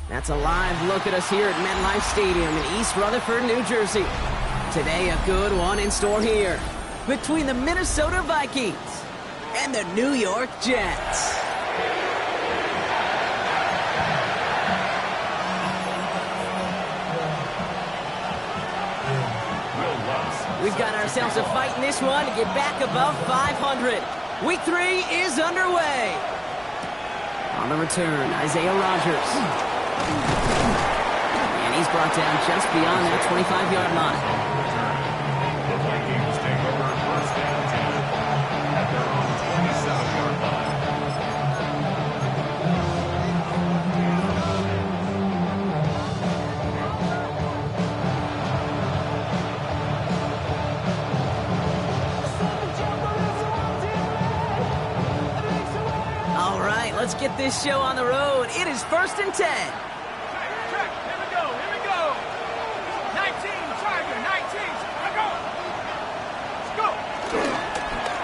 That's a live look at us here at MetLife Stadium in East Rutherford, New Jersey. Today, a good one in store here between the Minnesota Vikings and the New York Jets. We've got ourselves a fight in this one to get back above 500. Week 3 is underway. On the return, Isaiah Rodgers. And he's brought down just beyond that 25-yard line. The Vikings take over first and 10 at their own 27-yard line. All right, let's get this show on the road. It is 1st and 10.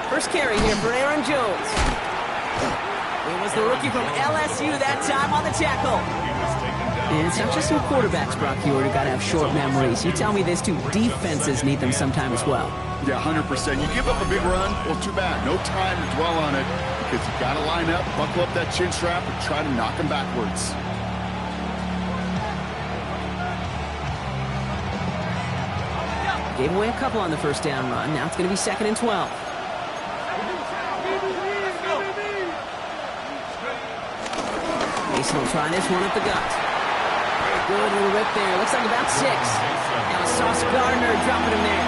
First carry here for Aaron Jones. It was the rookie from LSU that time on the tackle. And it's not just some quarterbacks, Brock Hewitt, who got to have short memories. You tell me this too, defenses need them sometime as well. Yeah, 100%. You give up a big run, well, too bad. No time to dwell on it because you got to line up, buckle up that chin strap, and try to knock them backwards. Gave away a couple on the first down run. Now it's going to be 2nd and 12. Mason will try this one up the gut. Good little rip there. Looks like about 6. Now Sauce Gardner dropping him there.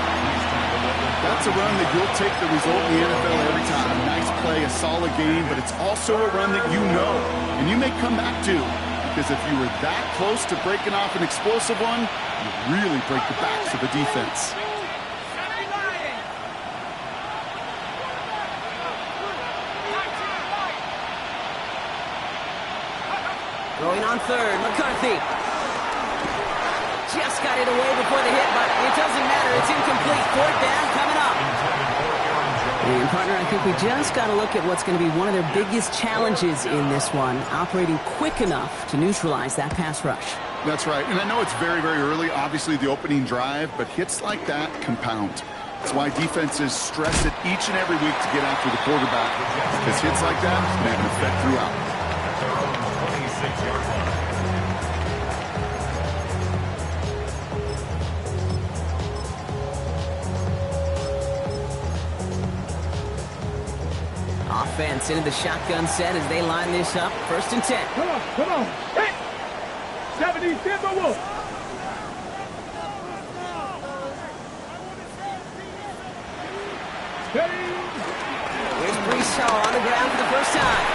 That's a run that you'll take the result in the NFL every time. A nice play, a solid game, but it's also a run that you know and you may come back to. Because if you were that close to breaking off an explosive one, you really break the backs of the defense. Throwing on 3rd, McCarthy. Just got it away before the hit, but it doesn't matter. It's incomplete. 4th down coming up. And partner, I think we just got to look at what's going to be one of their biggest challenges in this one, operating quick enough to neutralize that pass rush. That's right, and I know it's very, very early, obviously the opening drive, but hits like that compound. That's why defenses stress it each and every week to get after the quarterback, because hits like that can have an effect throughout. Offense into the shotgun set as they line this up. 1st and 10. Come on. Hit! 70, Timber Wolf. Here's Brees Hall on the ground for the first time.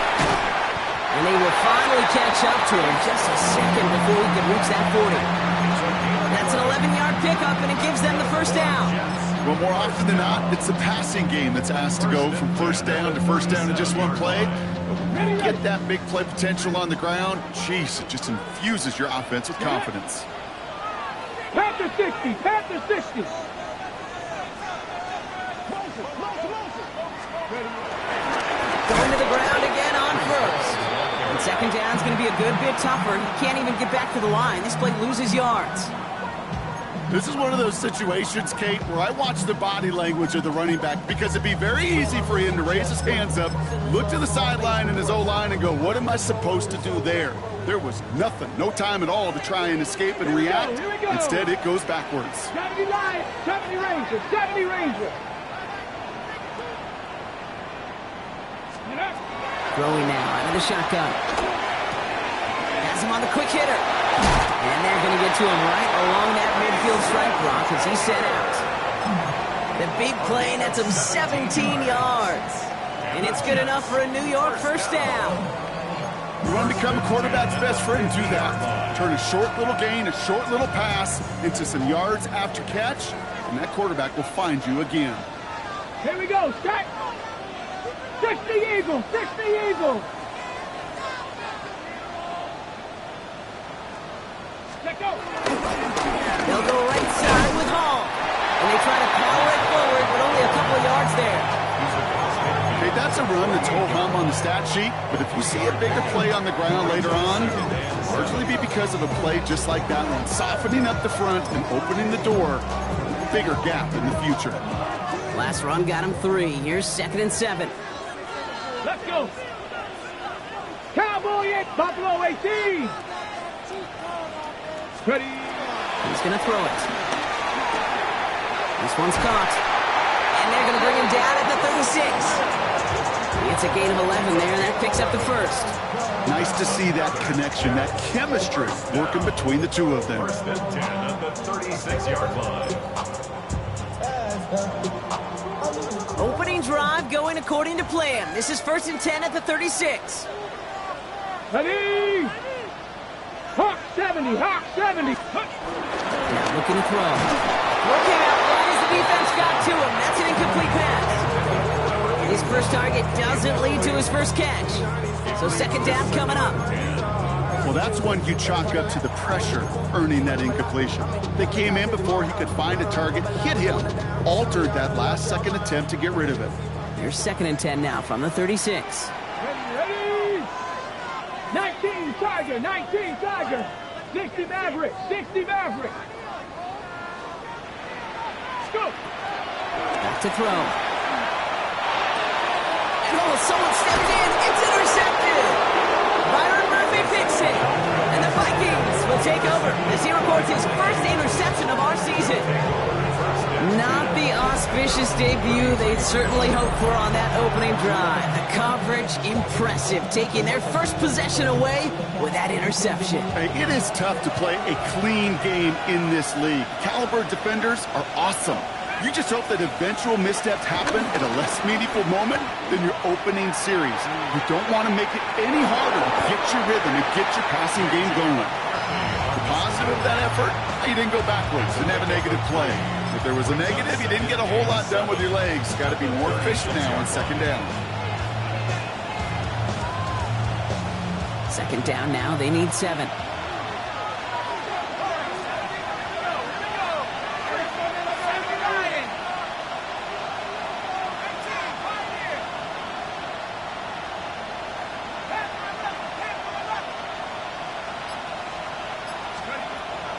And they will finally catch up to him just a second before he could reach that 40. That's an 11-yard pickup, and it gives them the first down. Well, more often than not, it's the passing game that's asked to go from first down in just one play. When you get that big play potential on the ground, jeez, it just infuses your offense with confidence. Panther 60, Panther 60. Going to the ground again on 1st. And 2nd down's going to be a good bit tougher. He can't even get back to the line. This play loses yards. This is one of those situations, Kate, where I watch the body language of the running back because it'd be very easy for him to raise his hands up, look to the sideline in his O-line and go, what am I supposed to do there? There was nothing, no time at all to try and escape and react. Instead, it goes backwards. 70 line, 70 Ranger, 70 Ranger. Throwing now out of the shotgun. Has him on the quick hitter. And they're going to get to him right along that midfield strike block as he's set out. The big play nets him 17 yards. And it's good enough for a New York first down. You want to become a quarterback's best friend, do that. Turn a short little gain, a short little pass into some yards after catch, and that quarterback will find you again. Here we go, stack. 60 Eagle, 60 Eagle. Let go. They'll go right side with Hall. And they try to power it forward, but only a couple yards there. Okay, that's a run that's ho-hum on the stat sheet, but if you see a bigger play on the ground later on, it'll largely be because of a play just like that one, softening up the front and opening the door, bigger gap in the future. Last run got him 3. Here's 2nd and 7. Let's go. Cowboy at Buffalo 18. Ready. He's going to throw it. This one's caught. And they're going to bring him down at the 36. It's a gain of 11 there, and that picks up the first. Nice to see that connection, that chemistry working between the two of them. 1st and 10 at the 36-yard line. Opening drive going according to plan. This is 1st and 10 at the 36. Ready. Hawk 70, Hawk 70. Now looking to throw. Working out right as the defense got to him. That's an incomplete pass. His first target doesn't lead to his first catch. So 2nd down coming up. Well, that's one you chalk up to the pressure earning that incompletion. They came in before he could find a target, hit him, altered that last-second attempt to get rid of it. Here's 2nd and 10 now from the 36. Ready. 19 Tiger, 19 Tiger. 60 Maverick, 60 Maverick. Let's go. Back to throw. Oh, someone stepped in. It's intercepted. Byron Murphy picks it. And the Vikings will take over as he records his first interception of our season. Not the auspicious debut they'd certainly hoped for on that opening drive. The coverage, impressive, taking their first possession away with that interception. Hey, it is tough to play a clean game in this league. Caliber defenders are awesome. You just hope that eventual missteps happen at a less meaningful moment than your opening series. You don't want to make it any harder to get your rhythm and get your passing game going. The positive of that effort, you didn't go backwards, didn't have a negative play. If there was a negative, you didn't get a whole lot done with your legs. Got to be more efficient now on 2nd down. 2nd down now, they need 7.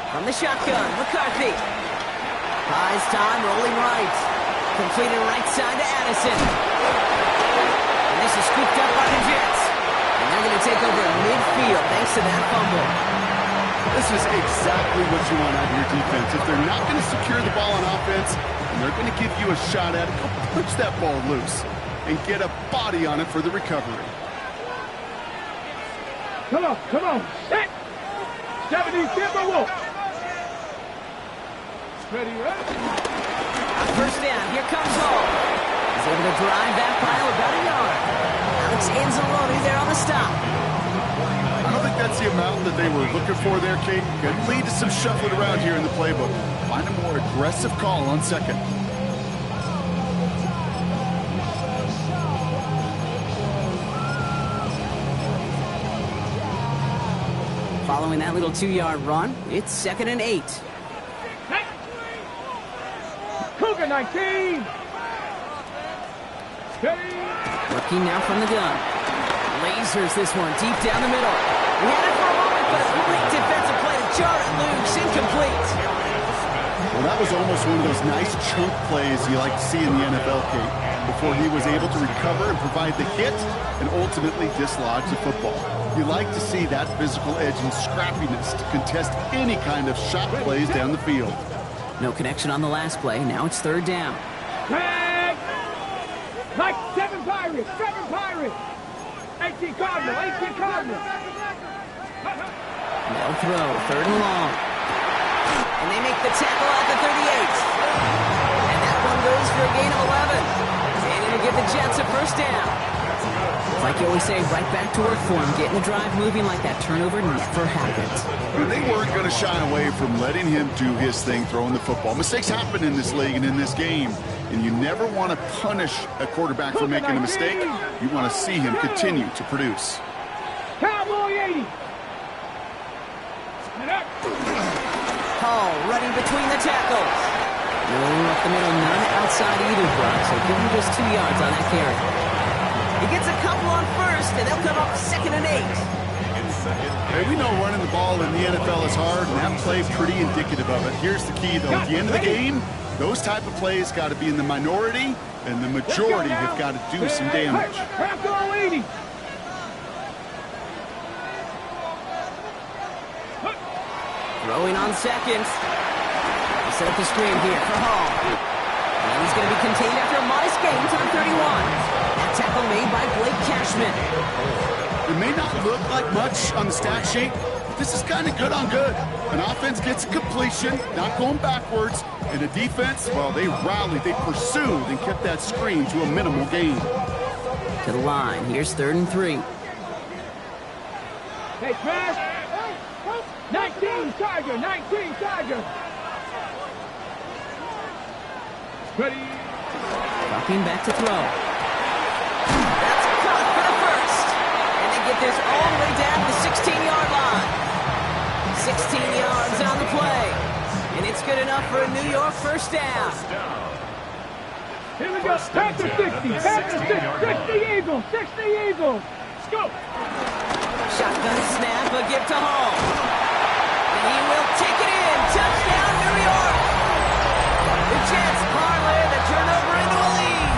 From the shotgun, McCarthy. Buys time, rolling right. Completed right side to Addison. And this is scooped up by the Jets. And they're going to take over midfield thanks to that fumble. This is exactly what you want out of your defense. If they're not going to secure the ball on offense, and they're going to give you a shot at it, go punch that ball loose and get a body on it for the recovery. Come on. Set. 70 Timberwolves. Ready. 1st down, here comes Hall. He's able to drive that pile about a yard. Alex Anzalone there on the stop. I don't think that's the amount that they were looking for there, Kate. Could lead to some shuffling around here in the playbook. Find a more aggressive call on 2nd. Following that little 2-yard run, it's 2nd and 8. Cougar 19. Ready. Working now from the gun. Lasers this one deep down the middle. We had it for a moment, but a great defensive play to jar it loose, incomplete. Well, that was almost one of those nice chunk plays you like to see in the NFL, Kate, before he was able to recover and provide the hit and ultimately dislodge the football. You like to see that physical edge and scrappiness to contest any kind of shot plays down the field. No connection on the last play. Now it's 3rd down. Tag. Like 7 Pirates. 18 Cardinal. They'll throw. 3rd and long. And they make the tackle at the 38. And that one goes for a gain of 11. And it'll give the Jets a 1st down. Like you always say, right back to work for him. Getting the drive moving like that turnover never happens. They weren't going to shy away from letting him do his thing, throwing the football. Mistakes happen in this league and in this game. And you never want to punish a quarterback for making a mistake. You want to see him continue to produce. Cowboy 80. Hall running between the tackles. No up the middle, none outside either, Brock. So give him just 2 yards on that carry. He gets a couple on first, and they'll come up 2nd and 8. Hey, we know running the ball in the NFL is hard, and that play pretty indicative of it. Here's the key, though. At the end of the game, those type of plays got to be in the minority, and the majority have got to do some damage. Throwing on 2nd. They set up the screen here for Hall. And he's going to be contained after a modest gain to the 31. That tackle made by Blake Cashman. It may not look like much on the stat sheet, but this is kind of good on good. An offense gets a completion, not going backwards, and a defense, well, they rallied, they pursued, and kept that screen to a minimal gain. To the line. Here's 3rd and 3. Hey, Trash. 19 Tiger, 19 Tiger. Ready. Dropping back to throw. That's a cut for the first. And they get this all the way down to the 16-yard line. 16 yards on the play. And it's good enough for a New York first down. Here we go. Panther 60. Panther 60 Eagles. 60 Eagles. Let's go. Shotgun snap, a give to Hall. And he will take it in. Touchdown, New York. The Jets parlay the turnover into a lead.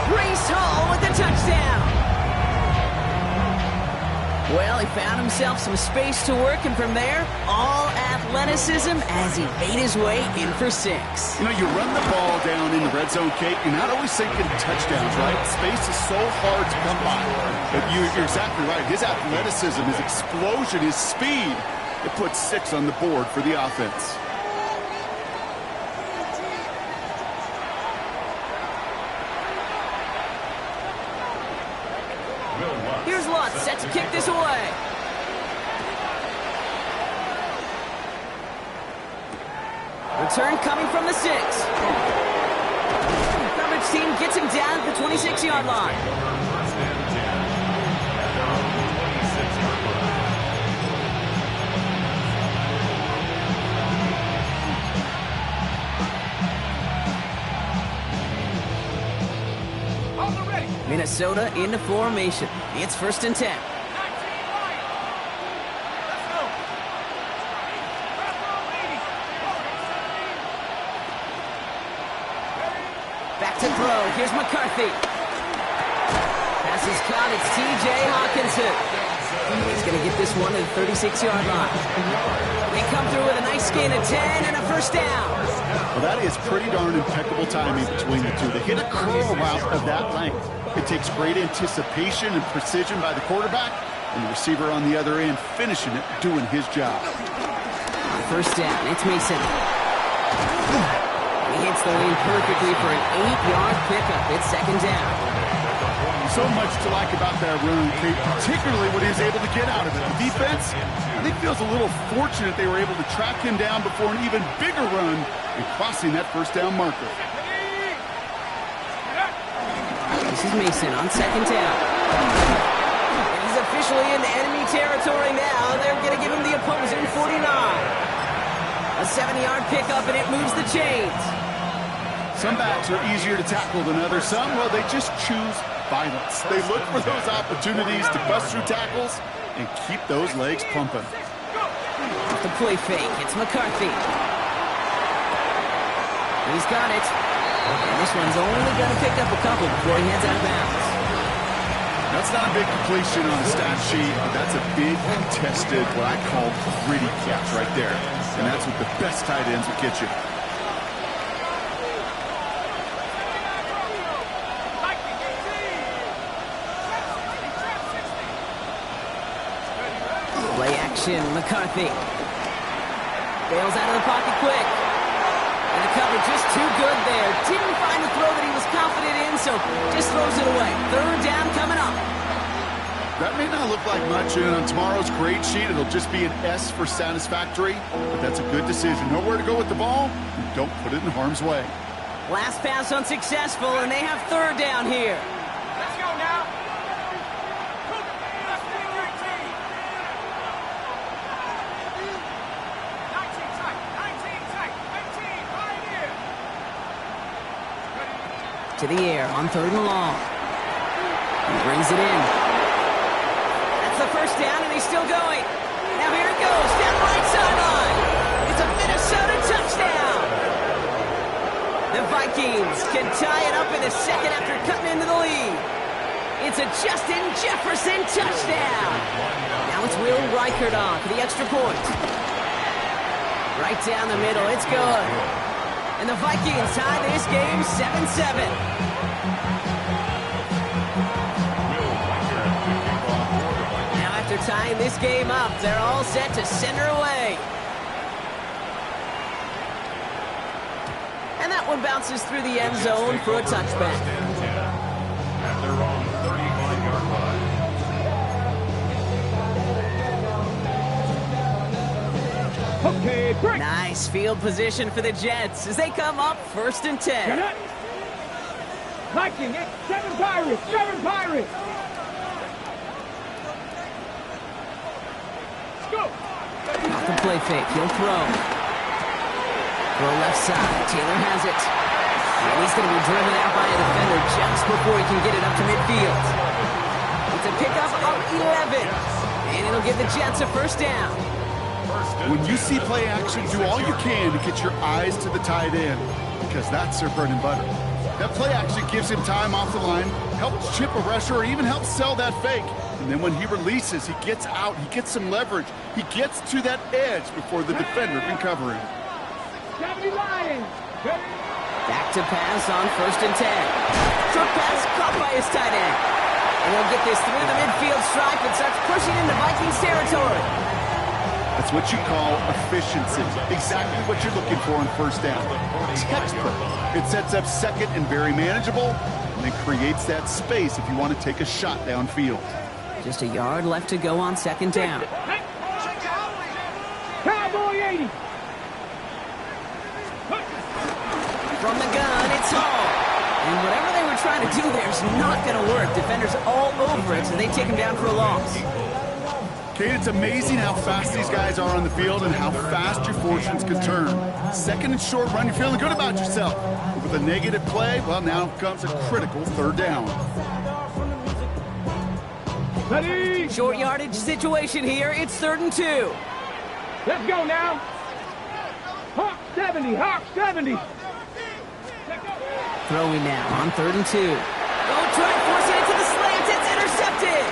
Breece Hall with the touchdown. Well, he found himself some space to work, and from there, all athleticism as he made his way in for 6. You know, you run the ball down in the red zone, Kate, you're not always thinking touchdowns, right? Space is so hard to come by. But you're exactly right. His athleticism, his explosion, his speed, it puts 6 on the board for the offense. Here's Lutz, set to kick this away. Return coming from the 6. Coverage team gets him down at the 26-yard line. Minnesota into formation. It's 1st and 10. Back to throw. Here's McCarthy. Pass is caught. It's T.J. Hawkinson. He's going to get this one to the 36-yard line. They come through with a nice gain of 10 and a first down. Well, that is pretty darn impeccable timing between the two. They hit a curl route of that length. It takes great anticipation and precision by the quarterback, and the receiver on the other end finishing it, doing his job. First down, it's Mason. He hits the lane perfectly for an 8-yard pickup. It's 2nd down. So much to like about that run, Kate, particularly what he was able to get out of it. The defense, I think, feels a little fortunate they were able to track him down before an even bigger run and crossing that first down marker. This is Mason on 2nd down. He's officially in enemy territory now. They're going to give him the opposing 49. A 7-yard pickup, and it moves the chains. Some backs are easier to tackle than others. Some, well, they just choose violence. They look for those opportunities to bust through tackles and keep those legs pumping. The play fake. It's McCarthy. He's got it. And this one's only going to pick up a couple before he heads out of bounds. That's not a big completion on the stat sheet, but that's a big contested, what I call gritty catch right there. And that's what the best tight ends will get you. Play action, McCarthy. Bails out of the pocket quick. And the cover just too good there. Didn't find the throw that he was confident in, so just throws it away. 3rd down coming up. That may not look like much, and on tomorrow's grade sheet, it'll just be an S for satisfactory, but that's a good decision. Know where to go with the ball, and don't put it in harm's way. Last pass unsuccessful, and they have third down here. Let's go now. Left wing 19 tight, 19 tight, 19 right here. To the air on third and long. He brings it in. That's the first down, and he's still going. Now here it goes, down the right sideline. It's a Minnesota touchdown. The Vikings can tie it up in the second after cutting into the lead. It's a Justin Jefferson touchdown. Now it's Will Reichert on for the extra point. Right down the middle, it's good. And the Vikings tie this game 7-7. Now after tying this game up, they're all set to send her away. And that one bounces through the end zone for a touchback. At their own 35-yard line. Okay, break. Nice field position for the Jets as they come up 1st and 10. Get it. Viking, it's 7 Pirates, 7 Pirates. Let's go. Off the play fake, he'll throw. Throw left side, Taylor has it. And he's going to be driven out by a defender just before he can get it up to midfield. It's a pickup of 11. And it'll give the Jets a first down. When you see play action, do all you can to get your eyes to the tight end, because that's their bread and butter. That play action gives him time off the line, helps chip a rusher, or even helps sell that fake. And then when he releases, he gets out, he gets some leverage. He gets to that edge before the defender can cover him. 70 Lions. Back to pass on 1st and 10. Short pass caught by his tight end. And he'll get this through the midfield stripe and starts pushing into Vikings territory. That's what you call efficiency. Exactly what you're looking for on first down. Textbook. It sets up second and very manageable, and then creates that space if you want to take a shot downfield. Just a yard left to go on 2nd down. Cowboy 80. From the gun, it's Hall. And whatever they were trying to do there is not going to work. Defenders all over it, so they take him down for a loss. Kate, it's amazing how fast these guys are on the field and how fast your fortunes can turn. 2nd and short run, you're feeling good about yourself. But with a negative play, well, now comes a critical 3rd down. Ready. Short yardage situation here. It's 3rd and 2. Let's go now. Hawk 70, Hawk 70. Throwing now on 3rd and 2. Don't try forcing it to the slant. It's intercepted.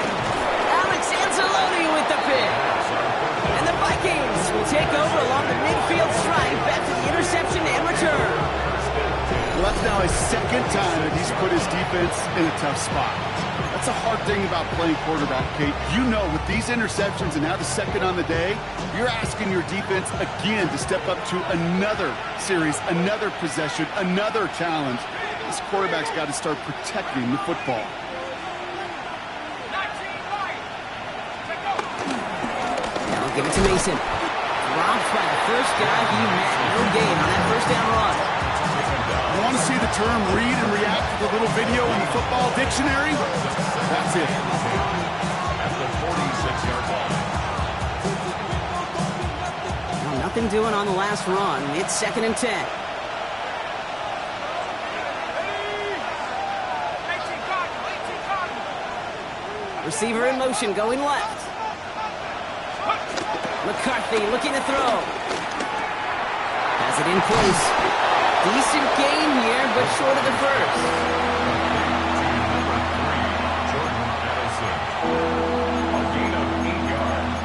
Alex Anzalone with the pick. And the Vikings will take over along the midfield stripe back to the interception and return. Well, that's now his 2nd time that he's put his defense in a tough spot. That's a hard thing about playing quarterback, Kate. You know, with these interceptions and now the 2nd on the day, you're asking your defense again to step up to another series, another possession, another challenge. This quarterback's got to start protecting the football. Now give it to Mason. Dropped by the first guy he met. No gain on that 1st down run. You want to see the term read and react to the little video in the football dictionary? That's it. At the 46-yard line. Well, nothing doing on the last run. It's 2nd and 10. Receiver in motion, going left. McCarthy looking to throw. Has it in place. Decent gain here, but short of the first. Jordan Addison. A gain of 8 yards.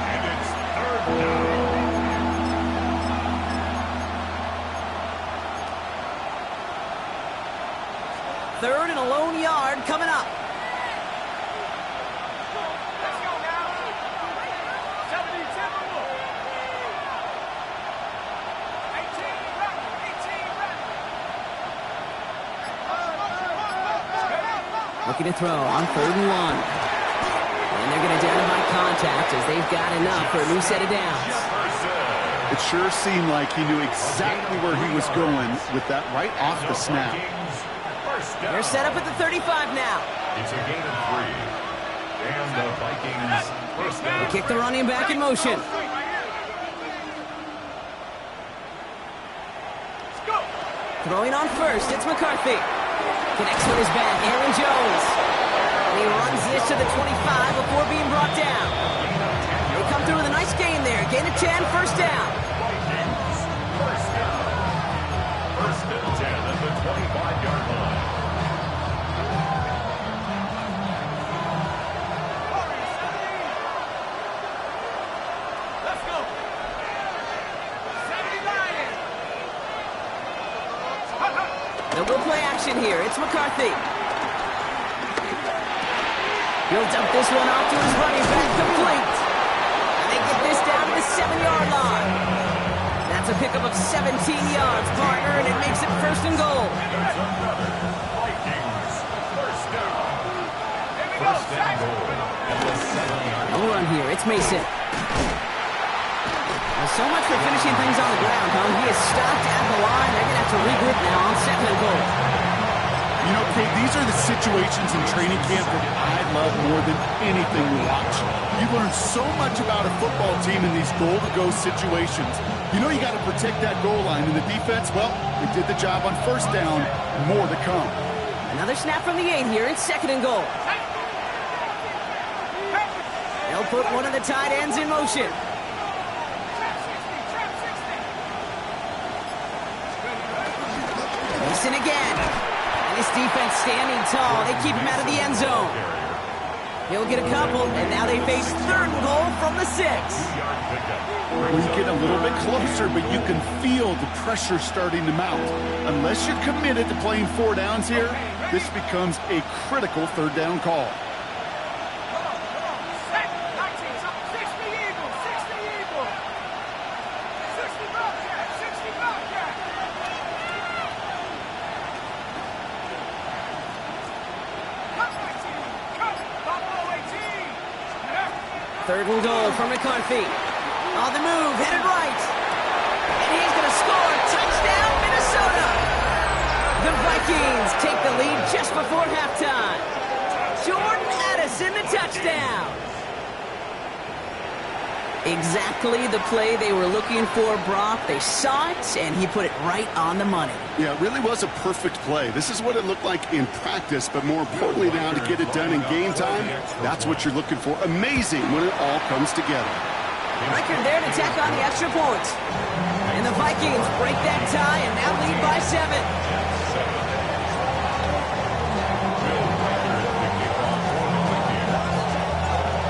And it's 3rd down. 3rd and a lone yard coming up. Let's go now. 70 Timberwolves. 18 run. 18 run. Looking to throw on 3rd and 1. And they're going to down him by contact as they've got enough for a new set of downs. Jefferson. It sure seemed like he knew exactly where he was going with that right off the snap. They're set up at the 35 now. It's a gain of 3. And the Vikings first down. They kick the running back in motion. Throwing on first, it's McCarthy. Connects with his back, Aaron Jones. And he runs this to the 25 before being brought down. They come through with a nice gain there. Gain of 10, first down. First down. First and 10 at the 25-yard line. Let's go. 79. They'll go play action here. It's McCarthy. He'll dump this one off to his running back, complete. And they get this down to the 7-yard line. That's a pickup of 17 yards, partner, and it makes it first and goal. Vikings first down. First and goal at the 7-yard No run here. It's Mason. So much for finishing things on the ground, huh? He is stopped at the line. They're going to have to regroup now on second and goal. You know, Kate, these are the situations in training camp that I love more than anything to watch. You learn so much about a football team in these goal-to-go situations. You know you got to protect that goal line, and the defense, well, they did the job on first down. More to come. Another snap from the 8 here. It's second and goal. They'll put one of the tight ends in motion. Mason again. And his defense standing tall. They keep him out of the end zone. He'll get a couple, and now they face third and goal from the 6. Well, you get a little bit closer, but you can feel the pressure starting to mount. Unless you're committed to playing 4 downs here, this becomes a critical third down call. Third and goal for McCarthy. On the move, headed right. And he's going to score. Touchdown, Minnesota. The Vikings take the lead just before halftime. Jordan Addison, the touchdown. Exactly the play they were looking for, Brock. They saw it, and he put it right on the money. Yeah, it really was a perfect play. This is what it looked like in practice, but more importantly now to get it done in game time, that's what you're looking for. Amazing when it all comes together. Record there to tack on the extra point. And the Vikings break that tie and now lead by 7.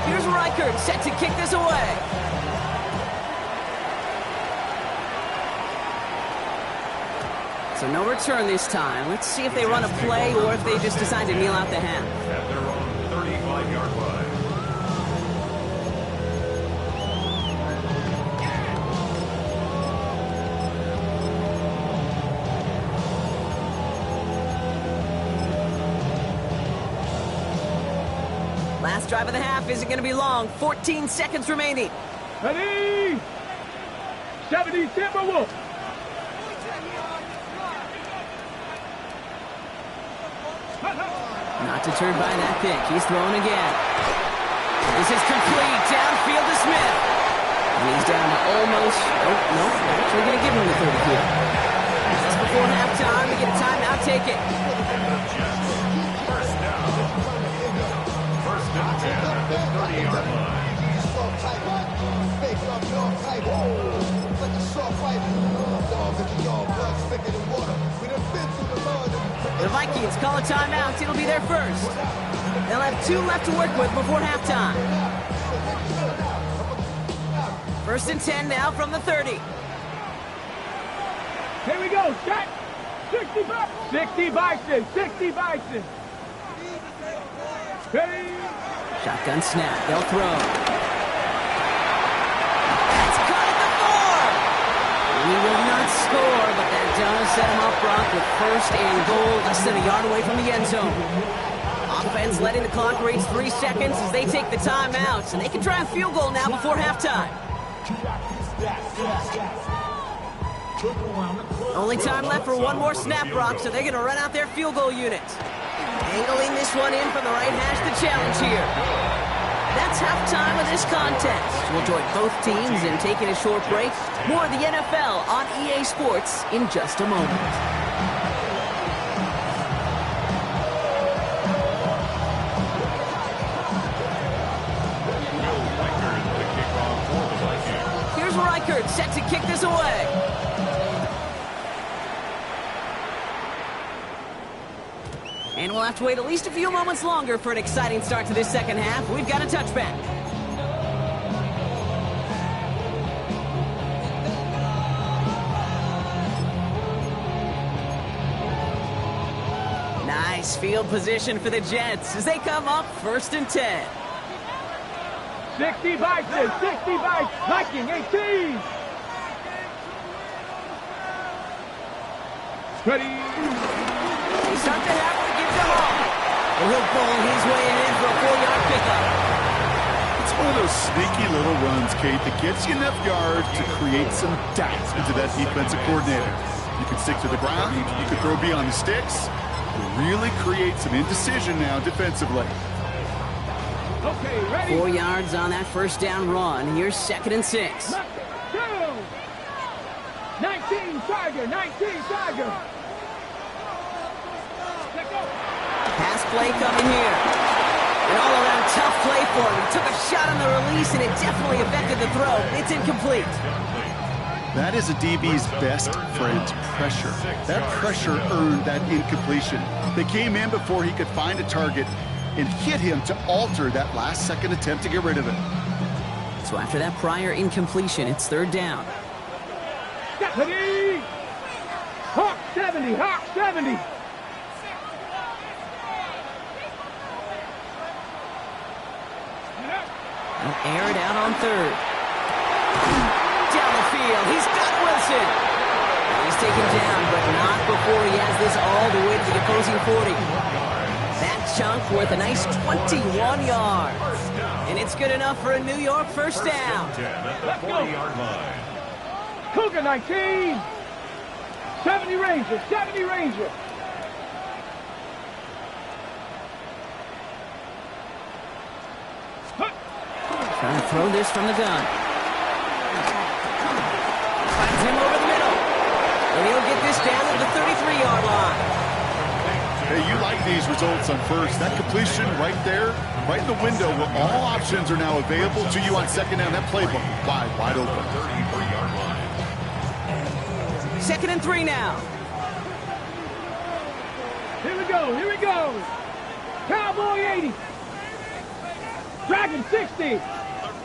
Here's Reichert set to kick this away. So no return this time. Let's see if they run a play or if they just decide to kneel out the half. At their own 35-yard line. Last drive of the half isn't going to be long. 14 seconds remaining. Ready? 70 Timberwolves. Not deterred by that pick. He's throwing again. This is complete. Downfield to Smith. And he's down to almost... Nope. Actually going to give him the 30 here. Just before halftime, we get a timeout. Take it. First down. First and 10 at the 30-yard line. The Vikings call a timeout. It'll be their first. They'll have 2 left to work with before halftime. First and 10 now from the 30. Here we go. Set. 60 Bison. 60 Bison. Ready? Shotgun snap. They'll throw. That's caught at the 4. He will not score, but that does set him up, Brock, with first and goal, less than a yard away from the end zone. Offense letting the clock reach 3 seconds as they take the timeouts, and they can try a field goal now before halftime. Only time left for one more snap, Brock, so they're going to run out their field goal unit. Angling this one in from the right hash, the challenge here. That's halftime of this contest. We'll join both teams in taking a short break. More of the NFL on EA Sports in just a moment. Reichert set to kick this away. And we'll have to wait at least a few moments longer for an exciting start to this second half. We've got a touchback. Nice field position for the Jets as they come up 1st and 10. 60 Vikings, 60 Vikings, Viking 18. Ready. He's up to half to give them all. And he'll bowl his way in for a 4-yard pickup. It's one of those sneaky little runs, Kate, that gets you enough yards to create some doubt into that defensive coordinator. You can stick to the ground, you can throw beyond the sticks, you really create some indecision now defensively. Okay, ready? 4 yards on that first down run. Here's 2nd and 6. 19 Tiger, 19 Tiger. Pass play coming here. An all-around tough play for him. He took a shot on the release, and it definitely affected the throw. It's incomplete. That is a DB's best friend, pressure. That pressure earned that incompletion. They came in before he could find a target and hit him to alter that last-second attempt to get rid of it. So after that prior incompletion, it's 3rd down. Deputy! Hawk 70, Hawk 70. He'll air it out on 3rd. Down the field, he's got Wilson. He's taken down, but not before he has this all the way to the opposing 40. That chunk worth a nice 21 yards. And it's good enough for a New York 1st down. Let's go. Cougar 19. 70 Ranger, 70 Ranger. Trying to throw this from the gun. Finds him over the middle. And he'll get this down to the 33-yard line. Hey, you like these results on 1st. That completion right there, right in the window where all options are now available to you on 2nd down. That playbook wide open. 2nd and 3 now. Here we go, here we go. Cowboy 80. Dragon 60.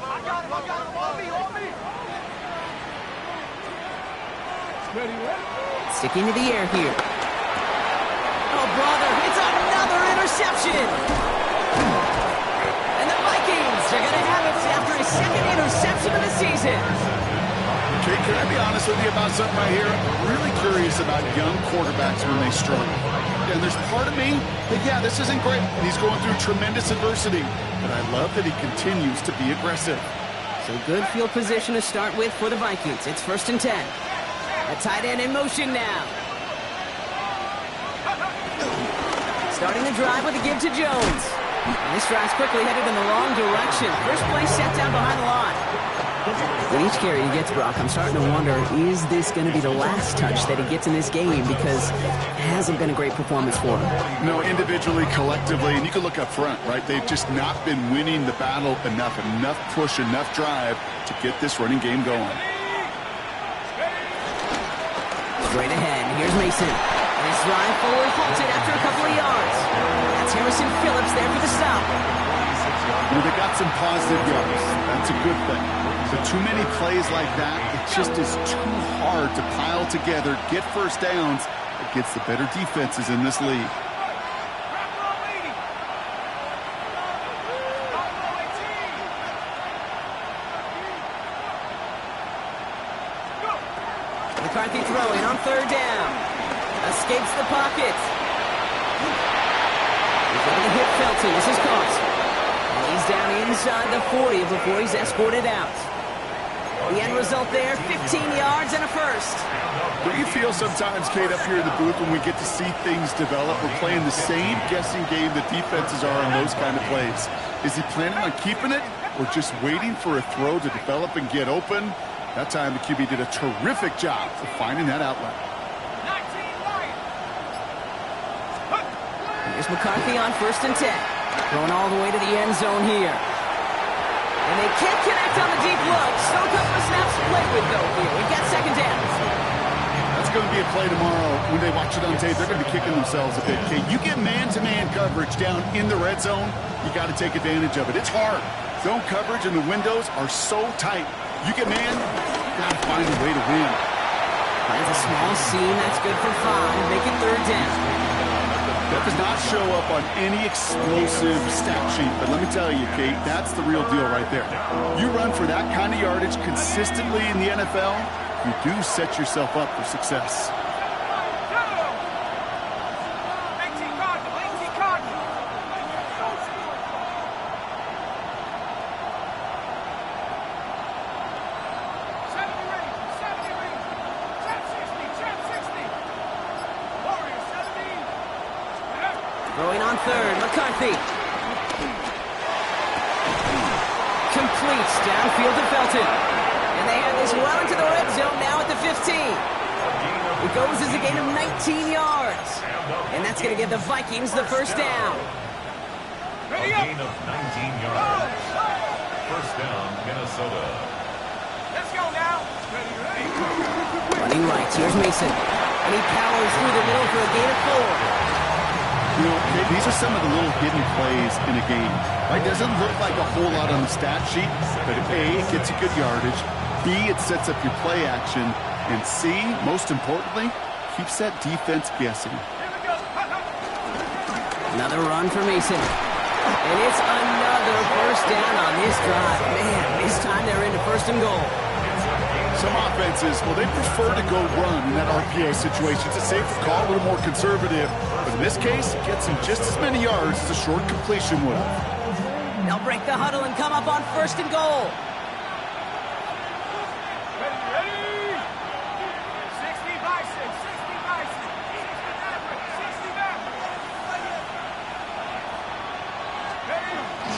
I got him, on me. Ready? Sticking to the air here. Oh, brother, it's another interception. And the Vikings are going to have it after his 2nd interception of the season. Okay, can I be honest with you about something right here? I'm really curious about young quarterbacks when they struggle. And there's part of me that, yeah, this isn't great. And he's going through tremendous adversity. But I love that he continues to be aggressive. So good field position to start with for the Vikings. It's 1st and 10. A tight end in motion now. Starting the drive with a give to Jones. And this drive's quickly headed in the wrong direction. First play set down behind the line. With each carry he gets, Brock, I'm starting to wonder, is this going to be the last touch that he gets in this game? Because it hasn't been a great performance for him. No, individually, collectively, and you can look up front, right? They've just not been winning the battle enough push, enough drive to get this running game going. Straight ahead, here's Mason. And his drive forward halted after a couple of yards. That's Harrison Phillips there for the stop. You know, they got some positive yards. That's a good thing. But too many plays like that, it just is too hard to pile together, get 1st downs against the better defenses in this league. McCarthy throwing on 3rd down. Escapes the pocket. He's able to hit Felton. This is caught. And he's down inside the 40 before he's escorted out. The end result there, 15 yards and a first. Don't you feel sometimes, Kate, up here in the booth when we get to see things develop? We're playing the same guessing game that defenses are on those kind of plays. Is he planning on keeping it or just waiting for a throw to develop and get open? That time the QB did a terrific job of finding that outlet. Here's McCarthy on 1st and 10. Going all the way to the end zone here. And they can't connect on the deep look. Still a couple of snaps to play with, though, here. We've got 2nd down. That's going to be a play tomorrow. When they watch it on tape, they're going to be kicking themselves a bit. Kate, you get man-to-man coverage down in the red zone, you got to take advantage of it. It's hard. Zone coverage and the windows are so tight. You get man, you got to find a way to win. Finds a small seam. That's good for 5. Make it 3rd down. That does not show up on any explosive stat sheet, but let me tell you, Kate, that's the real deal right there. You run for that kind of yardage consistently in the NFL, you do set yourself up for success. Throwing on 3rd, McCarthy. Completes downfield to Felton. And they have this well into the red zone now at the 15. It goes as a gain of 19 yards. And that's going to give the Vikings the 1st down. A gain of 19 yards. 1st down, Minnesota. Let's go now. Running right, here's Mason. And he powers through the middle for a gain of 4. You know, these are some of the little hidden plays in a game. Right? Doesn't look like a whole lot on the stat sheet, but A, it gets you good yardage. B, it sets up your play action. And C, most importantly, keeps that defense guessing. Another run for Mason. And it's another 1st down on this drive. Man, this time they're into 1st and goal. Some offenses, well, they prefer to go run in that RPO situation. It's a safer call, a little more conservative. But in this case, it gets him just as many yards as a short completion would. They'll break the huddle and come up on 1st and goal. Ready? 60 Bison, 60 Bison, 60 Maverick.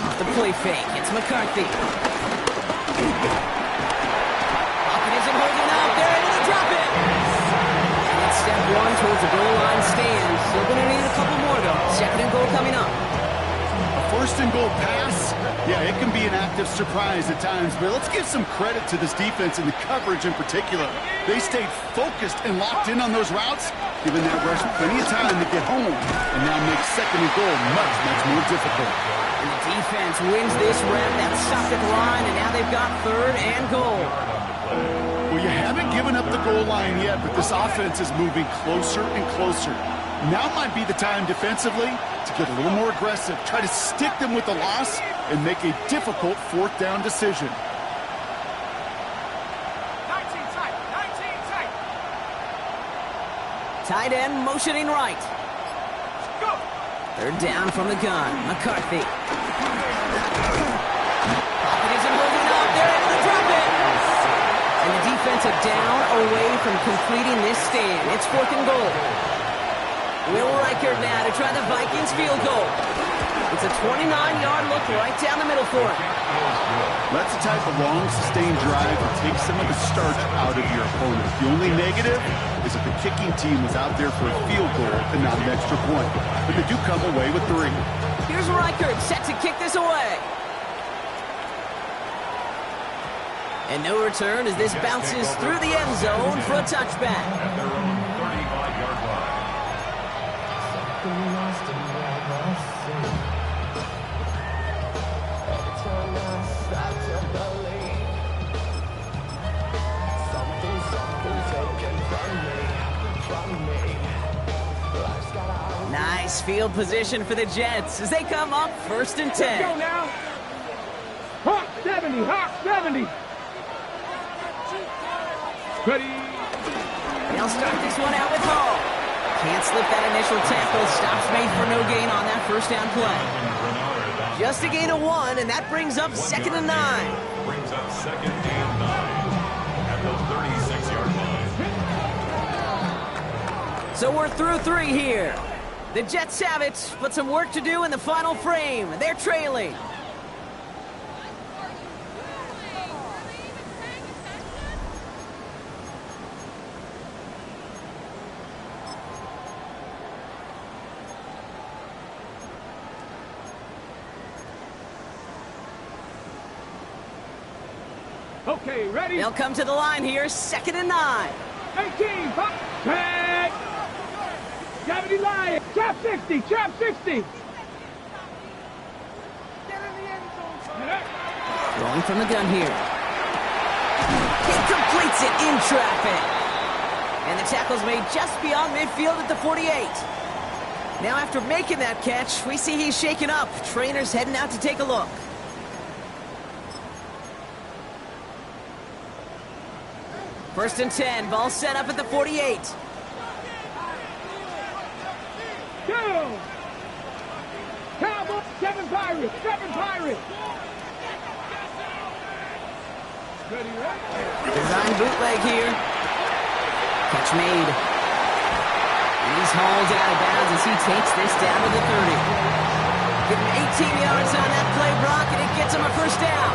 Off the play fake, it's McCarthy. Holding up, they're able to drop it. And it's step 1 towards the goal line stand. Still going to need a couple more, though. 2nd and goal coming up. A 1st and goal pass, yeah, it can be an active surprise at times, but let's give some credit to this defense and the coverage in particular. They stayed focused and locked in on those routes, giving that rush plenty of time to get home, and now makes 2nd and goal much, much more difficult. And the defense wins this rep. That stopped at the line, and now they've got 3rd and goal. Well, you haven't given up the goal line yet, but this offense is moving closer and closer. Now might be the time defensively to get a little more aggressive, try to stick them with the loss, and make a difficult 4th down decision. 19 tight. Tight end motioning right. Go. 3rd down from the gun. McCarthy. Pocket isn't holding up. They're able to drop it. And the defense are down away from completing this stand. It's 4th and goal. Will Reichert now to try the Vikings field goal. It's a 29-yard look right down the middle for him. That's the type of long, sustained drive that takes some of the starch out of your opponent. The only negative is if the kicking team was out there for a field goal and not an extra point. But they do come away with 3. Here's Reichert set to kick this away. And no return as this bounces through the end zone for a touchback. At their own 35-yard line. Nice field position for the Jets as they come up 1st and 10. Let's go now. Hawk 70, Hawk 70. Ready. They'll start this one out with Hall. Can't slip that initial tackle. Stops made for no gain on that 1st down play. Just a gain of 1, and that brings up 2nd and 9. Brings up 2nd and 9. 36-yard line. So we're through 3 here. The Jets have it, but some work to do in the final frame. They're trailing. Okay, ready? They'll come to the line here, 2nd and 9. 18, tag! Gravity line, trap 60, trap 60! Throwing from the gun here. He completes it in traffic. And the tackle's made just beyond midfield at the 48. Now after making that catch, we see he's shaken up. Trainer's heading out to take a look. First and 10, ball set up at the 48. Go! Cowboy, 7 Pirates, 7 Pirates! Ready, ready? Design bootleg here. Catch made. And he's hauled out of bounds as he takes this down to the 30. Give him 18 yards on that play, Brock, and it gets him a first down.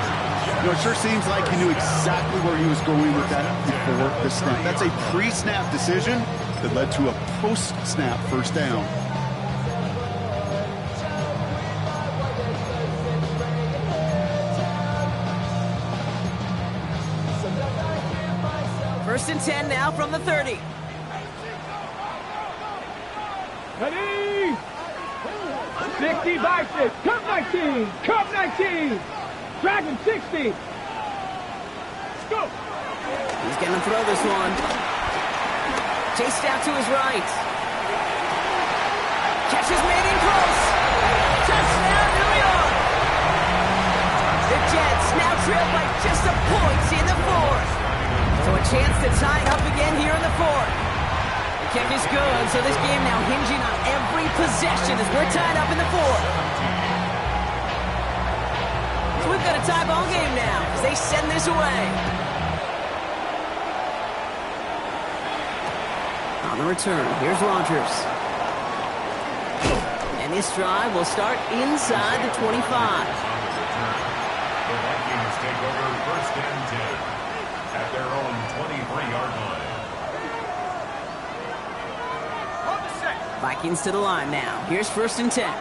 You know, it sure seems like he knew exactly where he was going with that before the snap. That's a pre-snap decision that led to a post-snap first down. First and 10 now from the 30. Ready? 60 by 6, come 19, come 19! Dragon 60! Go! He's going to throw this one. Chased out to his right. Catch is made in close. Touchdown, New York! The Jets now trail by just a point in the 4th. So a chance to tie up again here in the 4th. The kick is good, so this game now hinging on every possession as we're tied up in the 4th. So we've got a tie ball game now as they send this away. On the return, here's Rodgers. And this drive will start inside the 25. The Vikings take over first and 10 at their own 23-yard line. Vikings to the line now. Here's first and 10.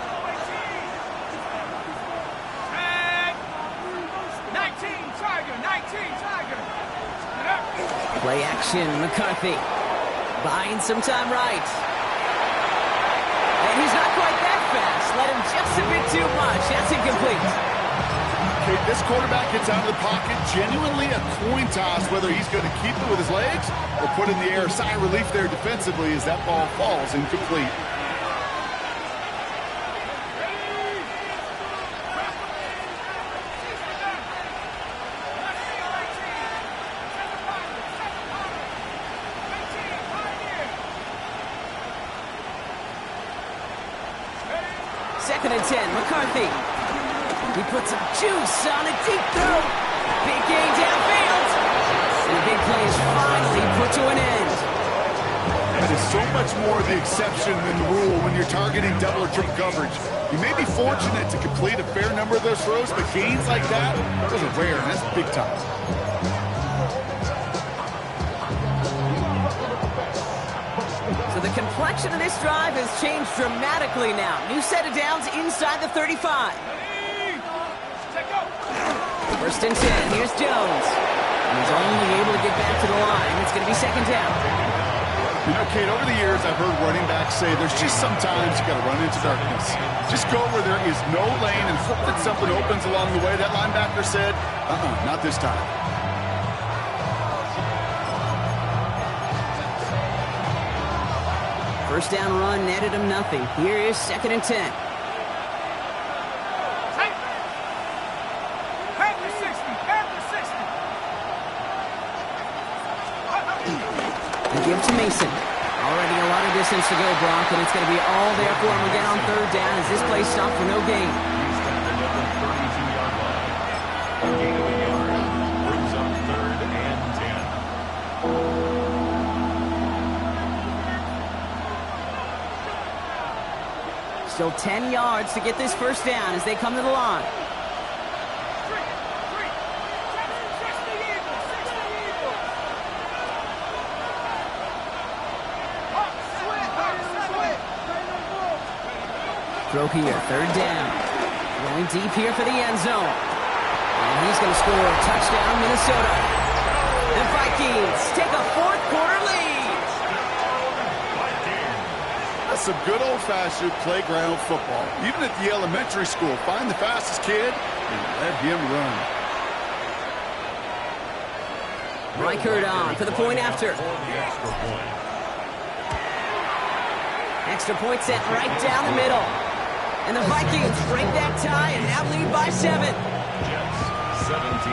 19, Tiger, 19, Tiger! Play action, McCarthy. Buying some time right. And he's not quite that fast. Let him just a bit too much. That's incomplete. Okay, this quarterback gets out of the pocket. Genuinely a coin toss whether he's going to keep it with his legs or put in the air. Sigh of relief there defensively as that ball falls incomplete. Second and 10, McCarthy. He puts some juice on a deep throw. Big gain downfield. And the big play is finally put to an end. That is so much more the exception than the rule when you're targeting double or triple coverage. You may be fortunate to complete a fair number of those throws, but gains like that, those are rare, and that's big time. So the complexion of this drive has changed dramatically now. New set of downs inside the 35. First and 10, here's Jones. And he's only able to get back to the line. It's going to be second down. You know, Kate, over the years, I've heard running backs say there's just sometimes you got to run into darkness. Just go where there is no lane and hope that something opens along the way. That linebacker said, not this time. First down run netted him nothing. Here is second and 10. Give to Mason. Already a lot of distance to go, Brock, and it's going to be all there for him again on third down as this play stopped for no gain. He's got the double 32-yard line. A gain of a yard brings up third and 10. Still 10 yards to get this first down as they come to the line. Throw here, third down. Going deep here for the end zone. And he's going to score a touchdown, Minnesota. The Vikings take a fourth quarter lead. That's some good old-fashioned playground football. Even at the elementary school, find the fastest kid and let him run. Reichard on for the point after. Extra point set right down the middle. And the Vikings break that tie and now lead by 7. Jets 17.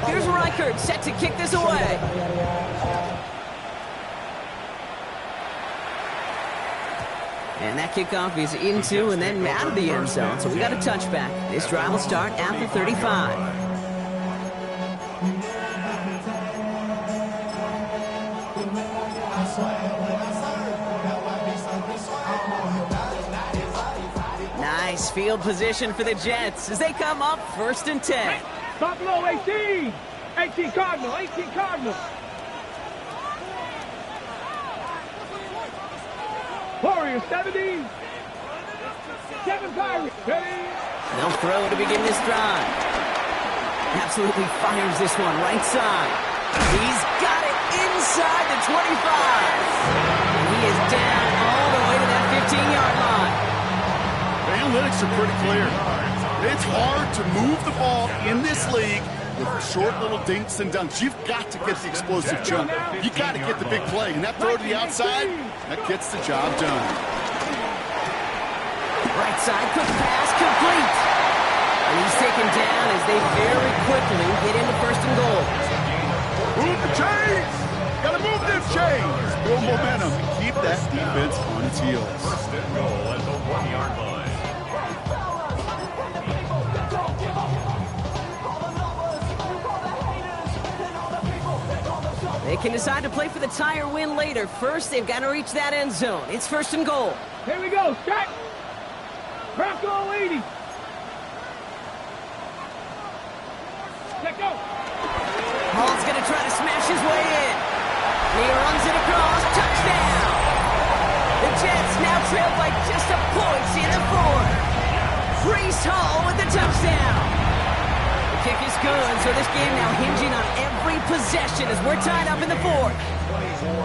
Here's Reichard set to kick this away. And that kickoff is into and then out of the end zone. So we got a touchback. This drive will start at the 35. Nice field position for the Jets as they come up 1st and 10. Stop low, 18. 18 Cardinal, 18 Cardinal. Warriors, 17. 7 Pirates. Ready? They'll throw to begin this drive. Absolutely fires this one right side. He's got it inside the 25. And he is down all the way to that 15-yard line. The analytics are pretty clear. It's hard to move the ball in this league with short little dinks and dunks. You've got to get the explosive jump. You got to get the big play. And that throw to the outside, that gets the job done. Right side, quick pass, complete. And he's taken down as they very quickly get into 1st and goal. Move the chains! Gotta move them chains! Build momentum and keep that defense on its heels. 1st and goal at the 1-yard line. They can decide to play for the tie or win later. First, they've got to reach that end zone. It's 1st and goal. Here we go, set. Crack goal 80. Let go. Hall's going to try to smash his way in. He runs it across. Touchdown. The Jets now trail by just a point in the 4th. Breece Hall with the touchdown. The kick is good, so this game now hinging on every possession as we're tied up in the 4th. 24-24.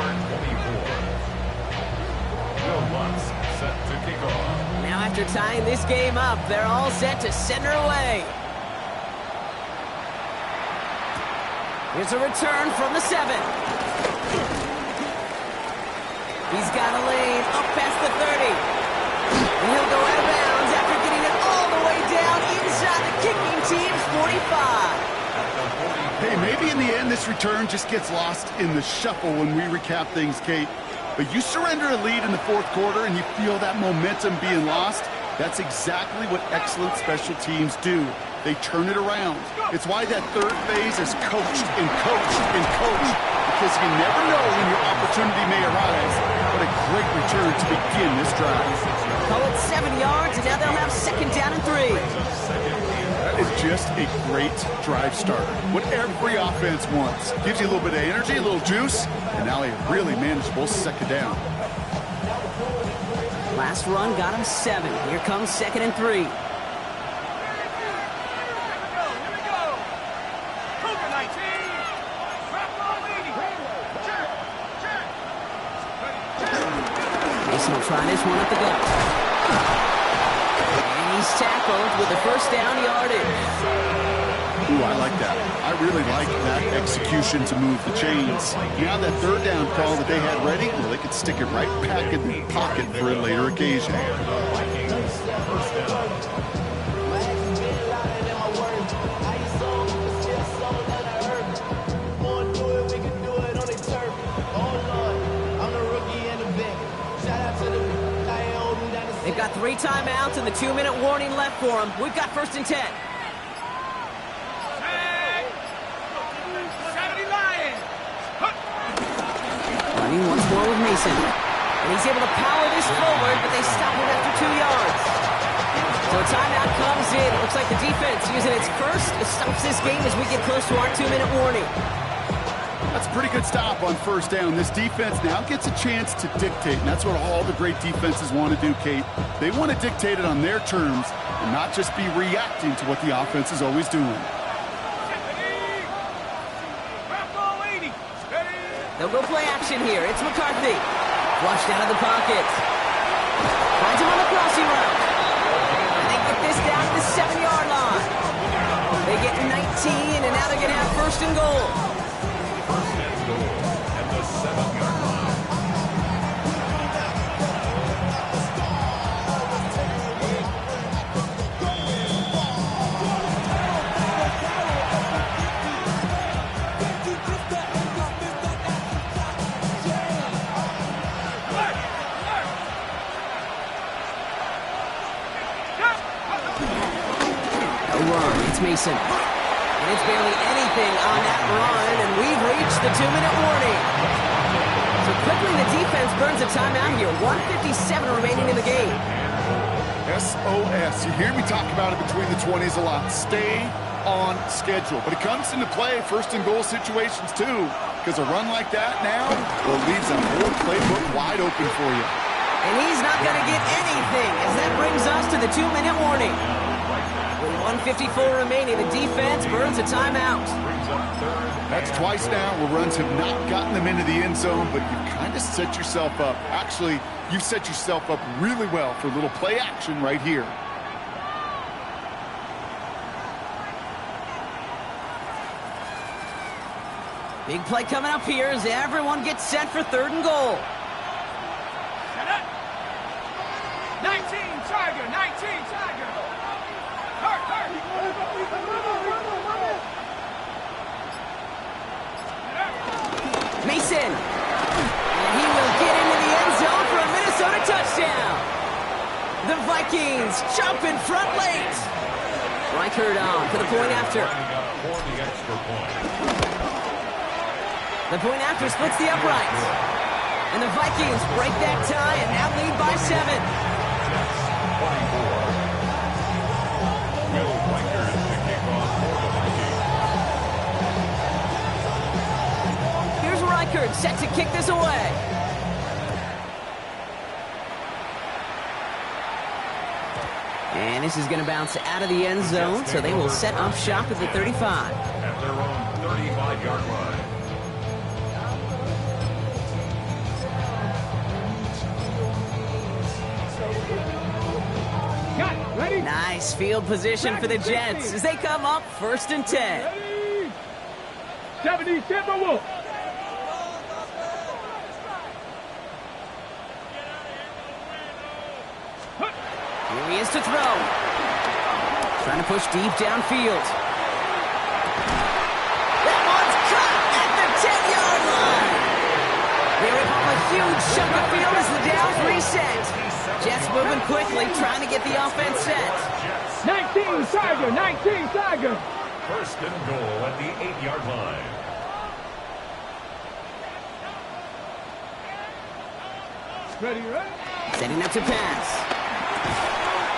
Will Lutz set to kick off. Now after tying this game up, they're all set to send her away. Here's a return from the 7. He's got a lane up past the 30. And he'll go out of bounds after getting it all the way down inside the kicking team's 45. Hey, maybe in the end this return just gets lost in the shuffle when we recap things, Kate. But you surrender a lead in the 4th quarter and you feel that momentum being lost. That's exactly what excellent special teams do. They turn it around. It's why that 3rd phase is coached and coached and coached, because you never know when your opportunity may arise. What a great return to begin this drive. Call it 7 yards, and now they'll have 2nd down and 3. That is just a great drive starter. What every offense wants. Gives you a little bit of energy, a little juice, and now a really manageable 2nd down. Last run got him 7. Here comes 2nd and 3. Mason will try this one at the gut. And he's tackled with the 1st down yardage. Ooh, I like that. I really like that execution to move the chains. Now that 3rd down call that they had ready, well, they could stick it right back in the pocket for a later occasion. They've got 3 timeouts and the 2-minute warning left for them. We've got 1st and 10. Mason. And he's able to power this forward, but they stop him after 2 yards. So a timeout comes in. It looks like the defense using its first stops this game as we get close to our 2-minute warning. That's a pretty good stop on first down. This defense now gets a chance to dictate, and that's what all the great defenses want to do, Kate. They want to dictate it on their terms and not just be reacting to what the offense is always doing. They'll go play action here. It's McCarthy. Flushed out of the pocket. Finds him on the crossing route. And they get this down to the 7-yard line. They get 19, and now they're going to have first and goal. First and goal at the 7-yard line. It's Mason. And it's barely anything on that run, and we've reached the 2-minute warning. So quickly the defense burns a timeout here. 1:57 remaining in the game. SOS. You hear me talk about it between the 20s a lot. Stay on schedule. But it comes into play first and goal situations too. Because a run like that now, well, leaves a whole playbook wide open for you. And he's not going to get anything as that brings us to the 2-minute warning. With 1:54 remaining, the defense burns a timeout. That's twice now where runs have not gotten them into the end zone, but you've kind of set yourself up. Actually, you've set yourself up really well for a little play action right here. Big play coming up here as everyone gets set for 3rd and goal. 19 Tiger, 19 Tiger. Mason. And he will get into the end zone for a Minnesota touchdown. The Vikings jump in front late. Reichert on for the point after. The point after splits the uprights. And the Vikings break that tie and now lead by 7. Here's Reichert set to kick this away. And this is going to bounce out of the end zone, so they will set up shop at the 35. At their own 35-yard line. Ready? Nice field position for the Jets as they come up 1st and 10. Ready? 77 Wolf. Here he is to throw. Trying to push deep downfield. That one's caught at the 10-yard line. They rip off a huge chunk of field as the downs reset. Jets moving quickly, trying to get the offense set. 19 Tiger, 19 Tiger. First and goal at the 8-yard line. Ready, ready? Setting up to pass.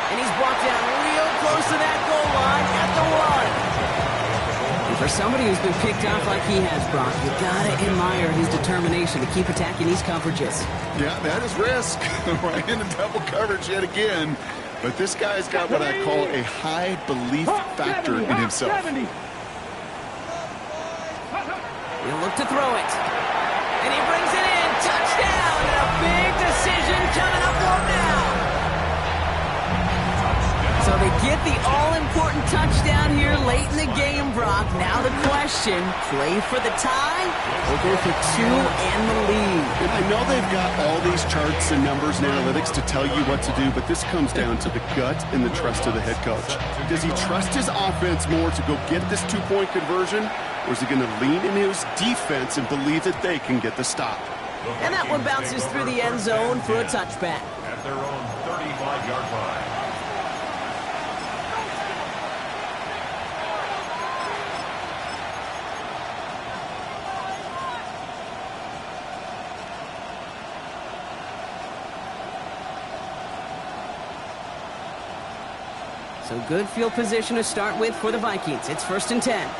And he's brought down real close to that goal line at the 1. And for somebody who's been picked off like he has, Brock, you gotta admire his determination to keep attacking these coverages. Yeah, that is risk. Right into double coverage yet again. But this guy's got what I call a high belief factor in himself. He'll look to throw it. And he brings it in. Touchdown! And a big decision coming up for him now. So they get the all-important touchdown here late in the game, Brock. Now the question, play for the tie or go for 2 and the lead? And I know they've got all these charts and numbers and analytics to tell you what to do, but this comes down to the gut and the trust of the head coach. Does he trust his offense more to go get this 2-point conversion, or is he going to lean into his defense and believe that they can get the stop? And that one bounces through the end zone for a touchback. At their own 35-yard line. So good field position to start with for the Vikings. It's 1st and 10.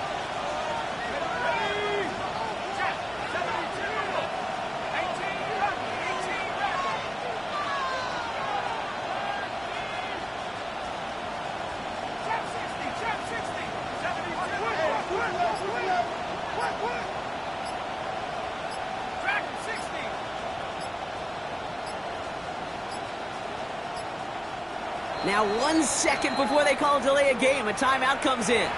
Now 1 second before they call delay a game, a timeout comes in.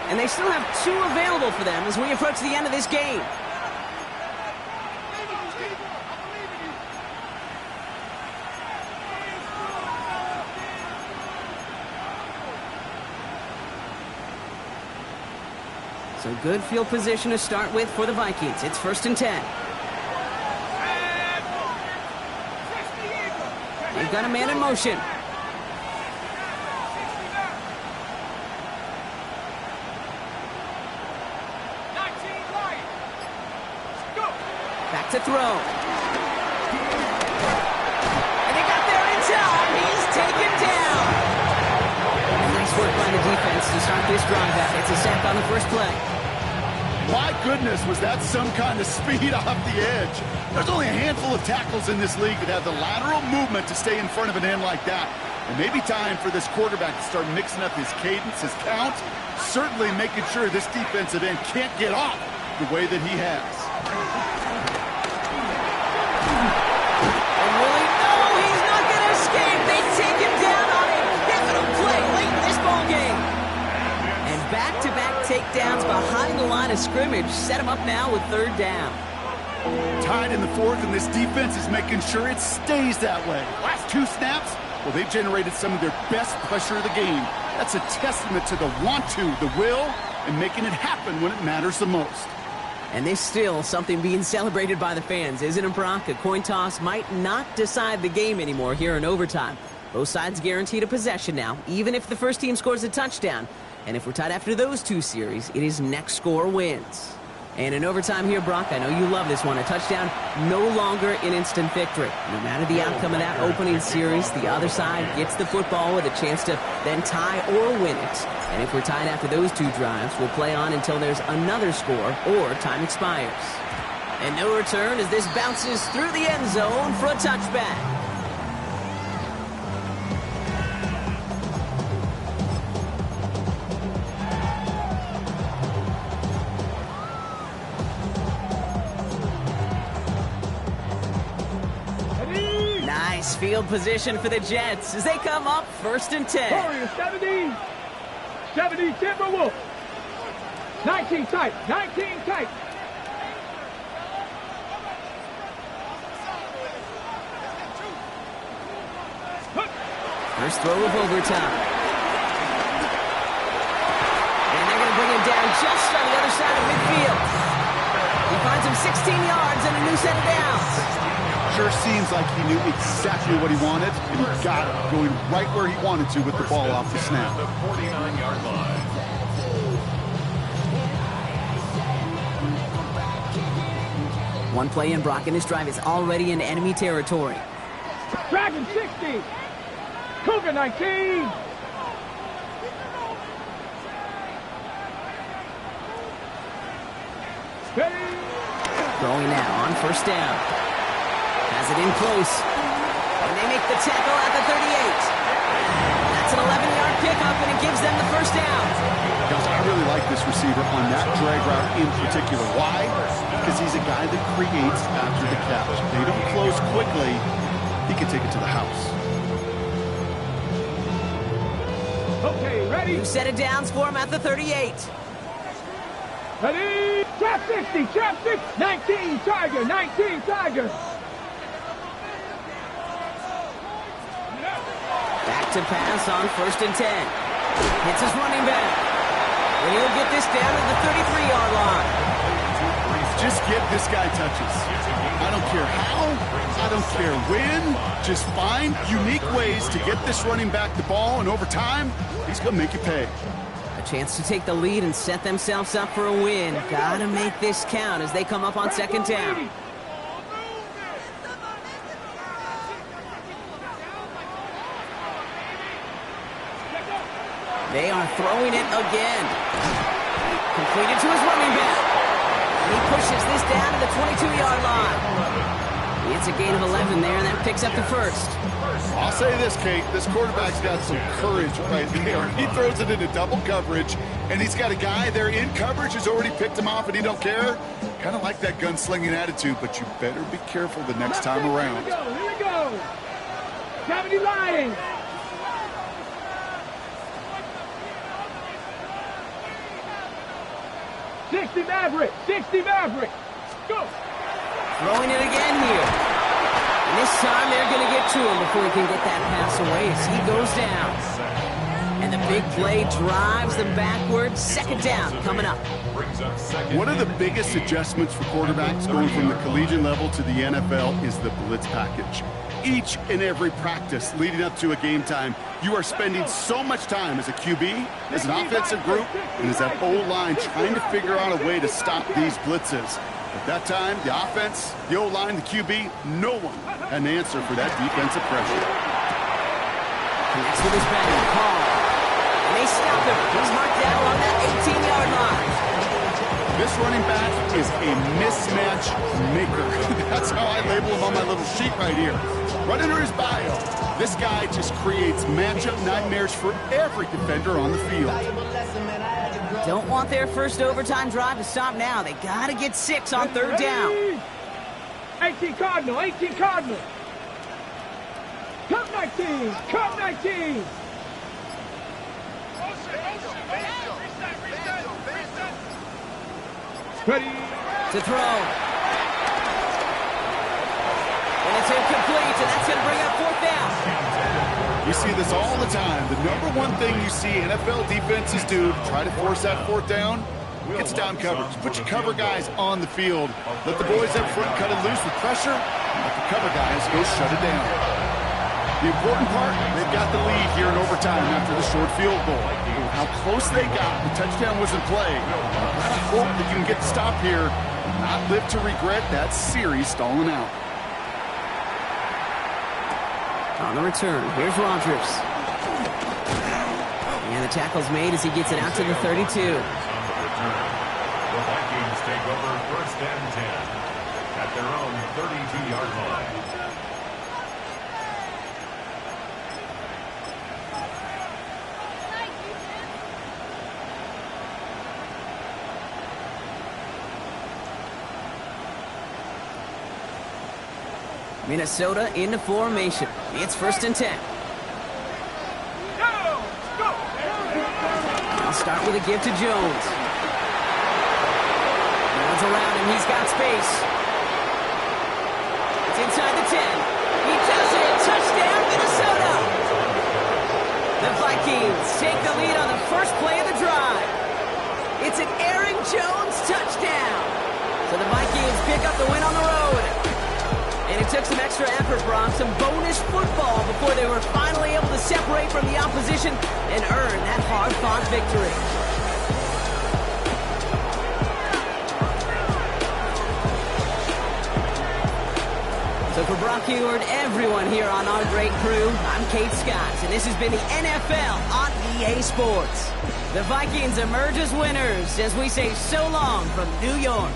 And they still have 2 available for them as we approach the end of this game. So good field position to start with for the Vikings. It's 1st and 10. They've got a man in motion. Back to throw. And they got there in time. He's taken down. Nice work by the defense to start this drive out. It's a sack on the first play. My goodness, was that some kind of speed off the edge. There's only a handful of tackles in this league that have the lateral movement to stay in front of an end like that. It may be time for this quarterback to start mixing up his cadence, his count, certainly making sure this defensive end can't get off the way that he has. And really, no, he's not going to escape. They take him down on a pivotal play late in this ball game. And back-to-back takedowns behind the line of scrimmage set him up now with 3rd down. Tied in the 4th, and this defense is making sure it stays that way. Last 2 snaps, well, they've generated some of their best pressure of the game. That's a testament to the want-to, the will, and making it happen when it matters the most. And there's still something being celebrated by the fans, isn't it, Brock? A coin toss might not decide the game anymore here in overtime. Both sides guaranteed a possession now, even if the first team scores a touchdown. And if we're tied after those 2 series, it is next score wins. And in overtime here, Brock, I know you love this one. A touchdown, no longer an instant victory. No matter the outcome of that opening series, the other side gets the football with a chance to then tie or win it. And if we're tied after those 2 drives, we'll play on until there's another score or time expires. And no return as this bounces through the end zone for a touchback. Nice field position for the Jets as they come up 1st and 10. Warriors 70 Timberwolves. 19 tight. First throw of overtime. And they're going to bring him down just on the other side of midfield. He finds him 16 yards and a new set of downs. Sure seems like he knew exactly what he wanted, and he got it, going right where he wanted to with the ball off the snap. The 49-yard line. One play in, Brock, and this drive is already in enemy territory. Dragon 60. Cougar 19. Ready. Throwing now on 1st down. Has it in close. And they make the tackle at the 38. That's an 11-yard pickup, and it gives them the 1st down. Guys, I really like this receiver on that drag route in particular. Why? Because he's a guy that creates after the catch. If they don't close quickly, he can take it to the house. Okay, ready. New set of downs for him at the 38. Ready. Trap 60. 19 Tiger. Back to pass on 1st and 10. Hits his running back. And he'll get this down to the 33-yard line. Just get this guy touches. I don't care how, I don't care when. Just find unique ways to get this running back the ball, and over time, he's going to make you pay. A chance to take the lead and set themselves up for a win. Gotta make this count as they come up on 2nd down. They are throwing it again. Completed to his running back. And he pushes this down to the 22-yard line. It's a gain of 11 there, and that picks up the first. I'll say this, Kate. This quarterback's got some courage right there. He throws it into double coverage, and he's got a guy there in coverage who's already picked him off, and he don't care. Kind of like that gunslinging attitude, but you better be careful the next time around. Here we go. 70 Lions. '60 Maverick. 60 Maverick. Go. Throwing it again here. And this time they're going to get to him before he can get that pass away as he goes down. And the big play drives them backwards. Second down coming up. One of the biggest adjustments for quarterbacks going from the collegiate level to the NFL is the blitz package. Each and every practice leading up to a game time, you are spending so much time as a QB, as an offensive group, and as that O-line trying to figure out a way to stop these blitzes. At that time, the offense, the O-line, the QB, no one had an answer for that defensive pressure. Connects with his back, Paul. And they stop him. He's marked down on that 18-yard line. This running back is a mismatch maker. That's how I label him on my little sheet right here. Right under his bio, this guy just creates matchup nightmares for every defender on the field. Don't want their first overtime drive to stop now. They got to get 6 on third down. 18 Cardinal. 18 Cardinal. Cup 19. Cup 19. Ready to throw. And it's incomplete, and that's going to bring up fourth down. You see this all the time. The number one thing you see NFL defenses do to try to force that fourth down, it's down coverage. Put your cover guys on the field. Let the boys up front cut it loose with pressure. Let the cover guys go shut it down. The important part, they've got the lead here in overtime after the short field goal. How close they got, the touchdown was in play. I hope that you can get the stop here and not live to regret that series stalling out. On the return, here's Rodgers. And the tackle's made as he gets it out to the 32. On the return, the Vikings take over first and 10 at their own 32-yard line. Minnesota into formation. It's first and 10. I'll start with a give to Jones. Jones around him. He's got space. It's inside the 10. He does it. Touchdown, Minnesota. The Vikings take the lead on the first play of the drive. It's an Aaron Jones touchdown. So the Vikings pick up the win on the road. And it took some extra effort, Brock, some bonus football before they were finally able to separate from the opposition and earn that hard-fought victory. So for Brock Eward, everyone here on our great crew, I'm Kate Scott, and this has been the NFL on EA Sports. The Vikings emerge as winners as we say so long from New York.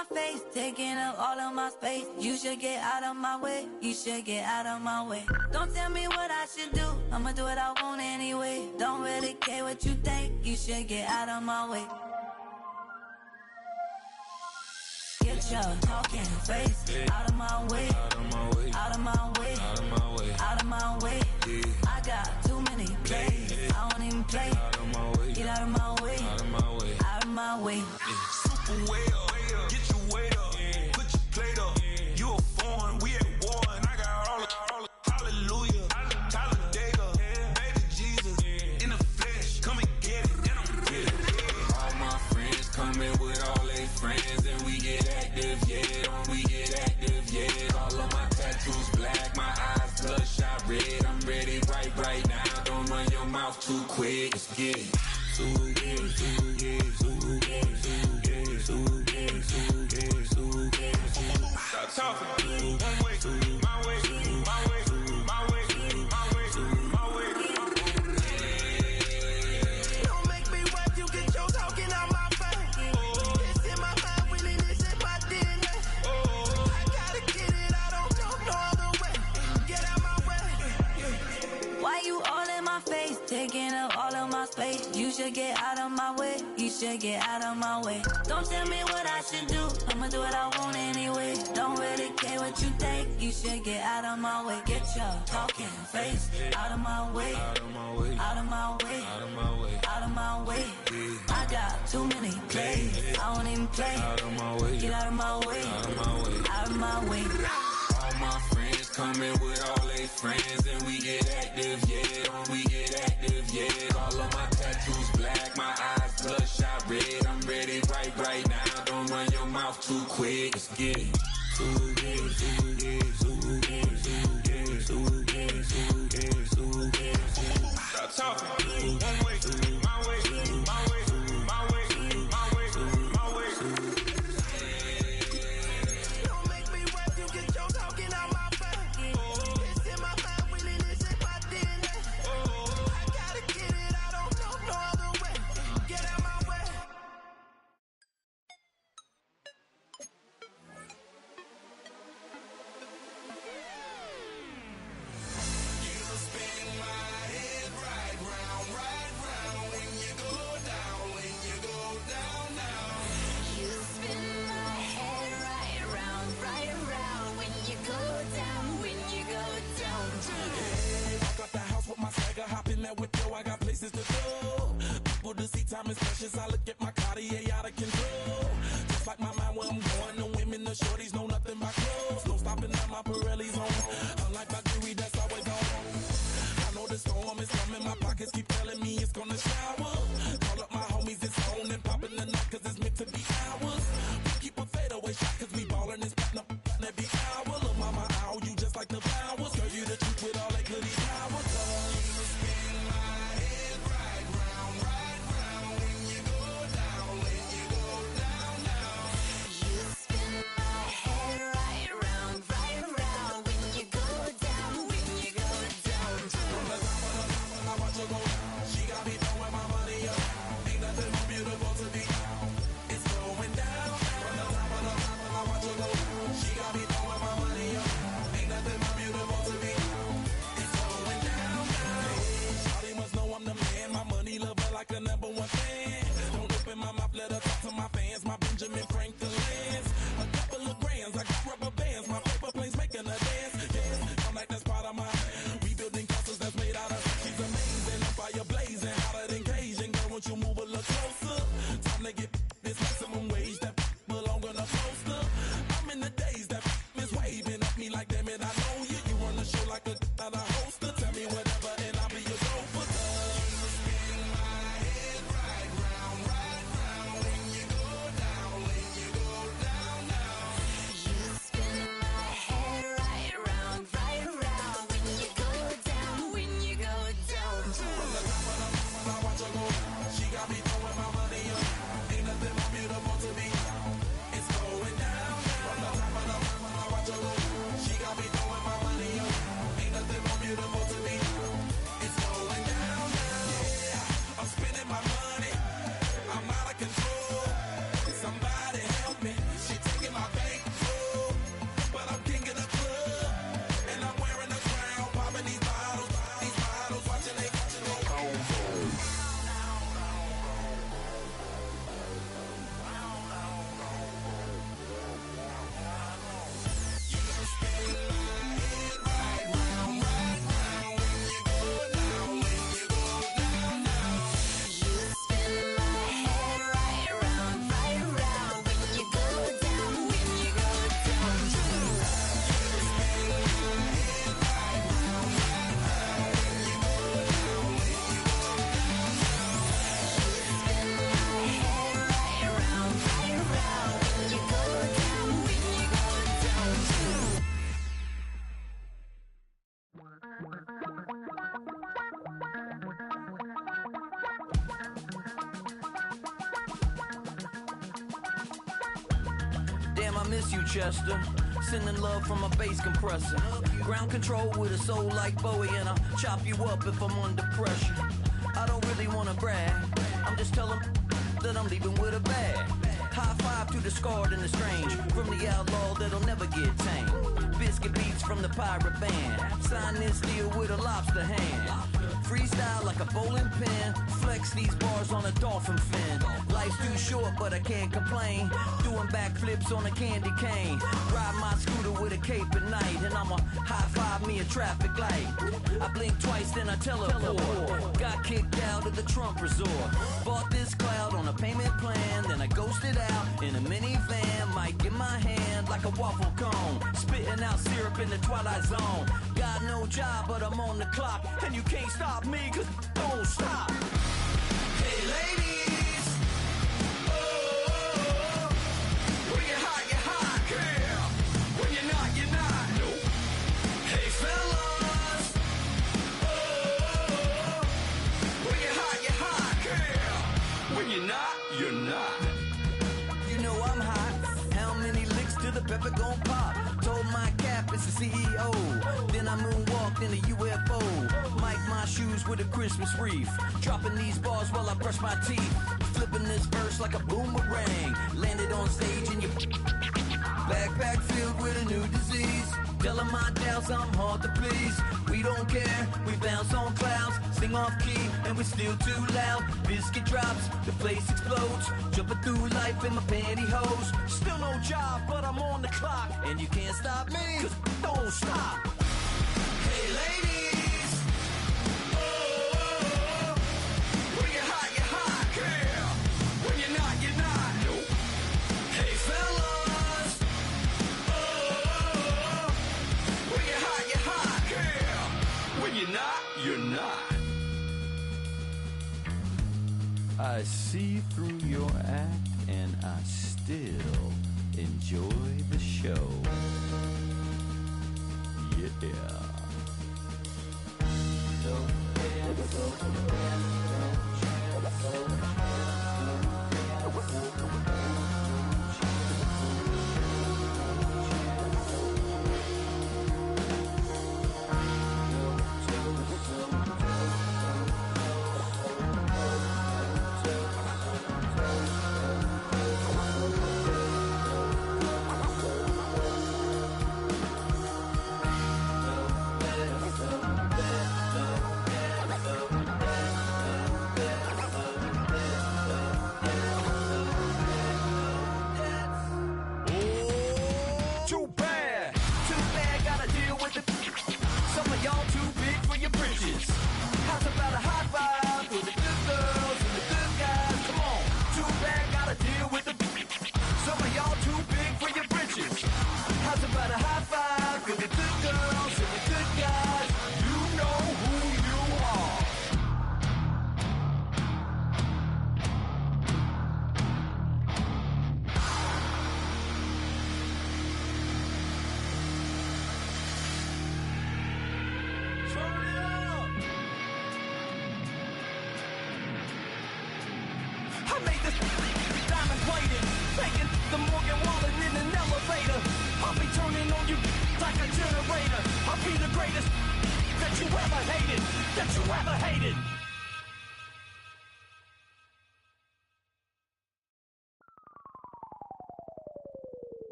my face, taking up all of my space. You should get out of my way, you should get out of my way. Don't tell me what I should do, I'ma do what I want anyway. Don't really care what you think, you should get out of my way. Get your talking face out of my way, out of my way, out of my way, out of my way, out of my way. I got too many plays, I don't even play. Out of my way, get out of my way, out of my way, out of my way. Super way up, get your weight up, put your plate up. You a foreign, we at war, and I got all the hallelujah, Talladega, baby Jesus, in the flesh, come and get it, and I'm get it. All my friends coming with all they friends, and we get active, yeah, don't we get active, yeah. All of my tattoos black, my eyes bloodshot red. I'm ready right now, don't run your mouth too quick, let's get it. Stop talking. One way, my way, my way, my way, my way, my way. Don't make me wipe you, get your talking out my face. It's in my mind, really, this is my DNA. I gotta get it, I don't know no other way. Get out my way. Why you all in my face, taking up all of my space? You should get out of my way, you should get out of my way. Don't tell me what I should do, I'ma do what I want anyway. Don't really care what you think, you should get out of my way. Get your talking face out of my way, out of my way, out of my way, out of my way, out of my way. I got too many plays, I don't even play. Out of my way, get out of my way, out of my way, out of my way. All my friends coming with all they friends, and we get active, yeah, don't we get active, yeah. All of my tattoos black, my eyes bloodshot red. I'm ready right now, don't run your mouth too quick, let's get it. Stop talking. One way, my way, my way, my way, my way, my way. Don't make me wipe you, get your talking out my face. It's in my mind, really, this is my DNA. I gotta get it, I don't know no other way. Get out my way. Hopping that window, I got places to go. People to see, time is precious. I look at my Cartier out of control. Just like my mind where I'm going. The women, the shorties know nothing but clothes. No stopping at my Pirelli's on. Unlike my jewelry, that's always on. I know the storm is coming. My pockets keep telling me it's gonna shower. Call up my homies, it's on and popping the night, cause it's meant to be ours. We keep a fadeaway shot, cause we ballin' this platinum every hour. Look, mama, ow, you just like the flowers. Girl, you the truth with all that goody power. She got me throwing my money up. Ain't nothing more beautiful to me. It's going down. From the top of the top, I watch her go. She got me throwing my money up. Ain't nothing more beautiful to me. It's going down. Shawty must know I'm the man. My money lover like a #1 fan. Don't open my mouth, let her talk to my fans. My Benjamin Franklin's. A couple of grands, I got rubber bands. My paper planes making a dance. Yeah, I'm like that's part of my rebuilding castles that's made out of. She's amazing, I'm fire blazing, hotter than Cajun. Girl, won't you move a little closer? Time to get this maximum wage that belong on a poster. I'm in the days that is waving at me like, damn it, I know you. You run the show like a hoster. Tell me whatever and I'll be your gopher. Spin my head right round when you go down, when you go down now. You spin my head right round when you go down, when you go down. From the top of the mountain, I watch her go. She got me throwing my money up. Ain't nothing more beautiful to me. It's going down. From the top of the mountain, I watch her go. She got me throwing my money up. Ain't nothing more beautiful. I miss you, Chester. Sending love from a bass compressor. Ground control with a soul like Bowie, and I'll chop you up if I'm under pressure. I don't really wanna brag, I'm just telling that I'm leaving with a bag. High five to the scarred and the strange, from the outlaw that'll never get tamed. Biscuit beats from the pirate band, sign this deal with a lobster hand. Freestyle like a bowling pin, flex these bars on a dolphin fin. Life's too short, but I can't complain. Doing backflips on a candy cane. Ride my scooter with a cape at night, and I'ma high five me a traffic light. I blink twice, then I teleport. Got kicked out of the Trump resort. Bought this cloud on a payment plan, then I ghosted out in a minivan. Mic in my hand like a waffle cone, spitting out syrup in the twilight zone. Got no job, but I'm on the clock, and you can't stop me, cause don't stop. Hey ladies, oh, when you're hot, girl. When you're not, nope. Hey fellas, oh, when you're hot, girl. When you're not, you're not. You know I'm hot. How many licks till the pepper gon' pop? Told my cap it's the CEO. Then I moonwalked in a UFO. Mic my shoes with a Christmas wreath. Dropping these bars while I brush my teeth. Flipping this verse like a boomerang. Landed on stage in your backpack filled with a new disease. Telling my doubts I'm hard to please. We don't care, we bounce on clouds. Sing off key and we're still too loud. Biscuit drops, the place explodes. Jumping through life in my pantyhose. Still no job, but I'm on the clock. And you can't stop me, cause don't stop. Hey ladies, oh, when you're hot, girl. When you're not, nope. Hey fellas, oh, when you're hot, girl. When you're not, you're not. I see through your act and I still enjoy the show. Yeah.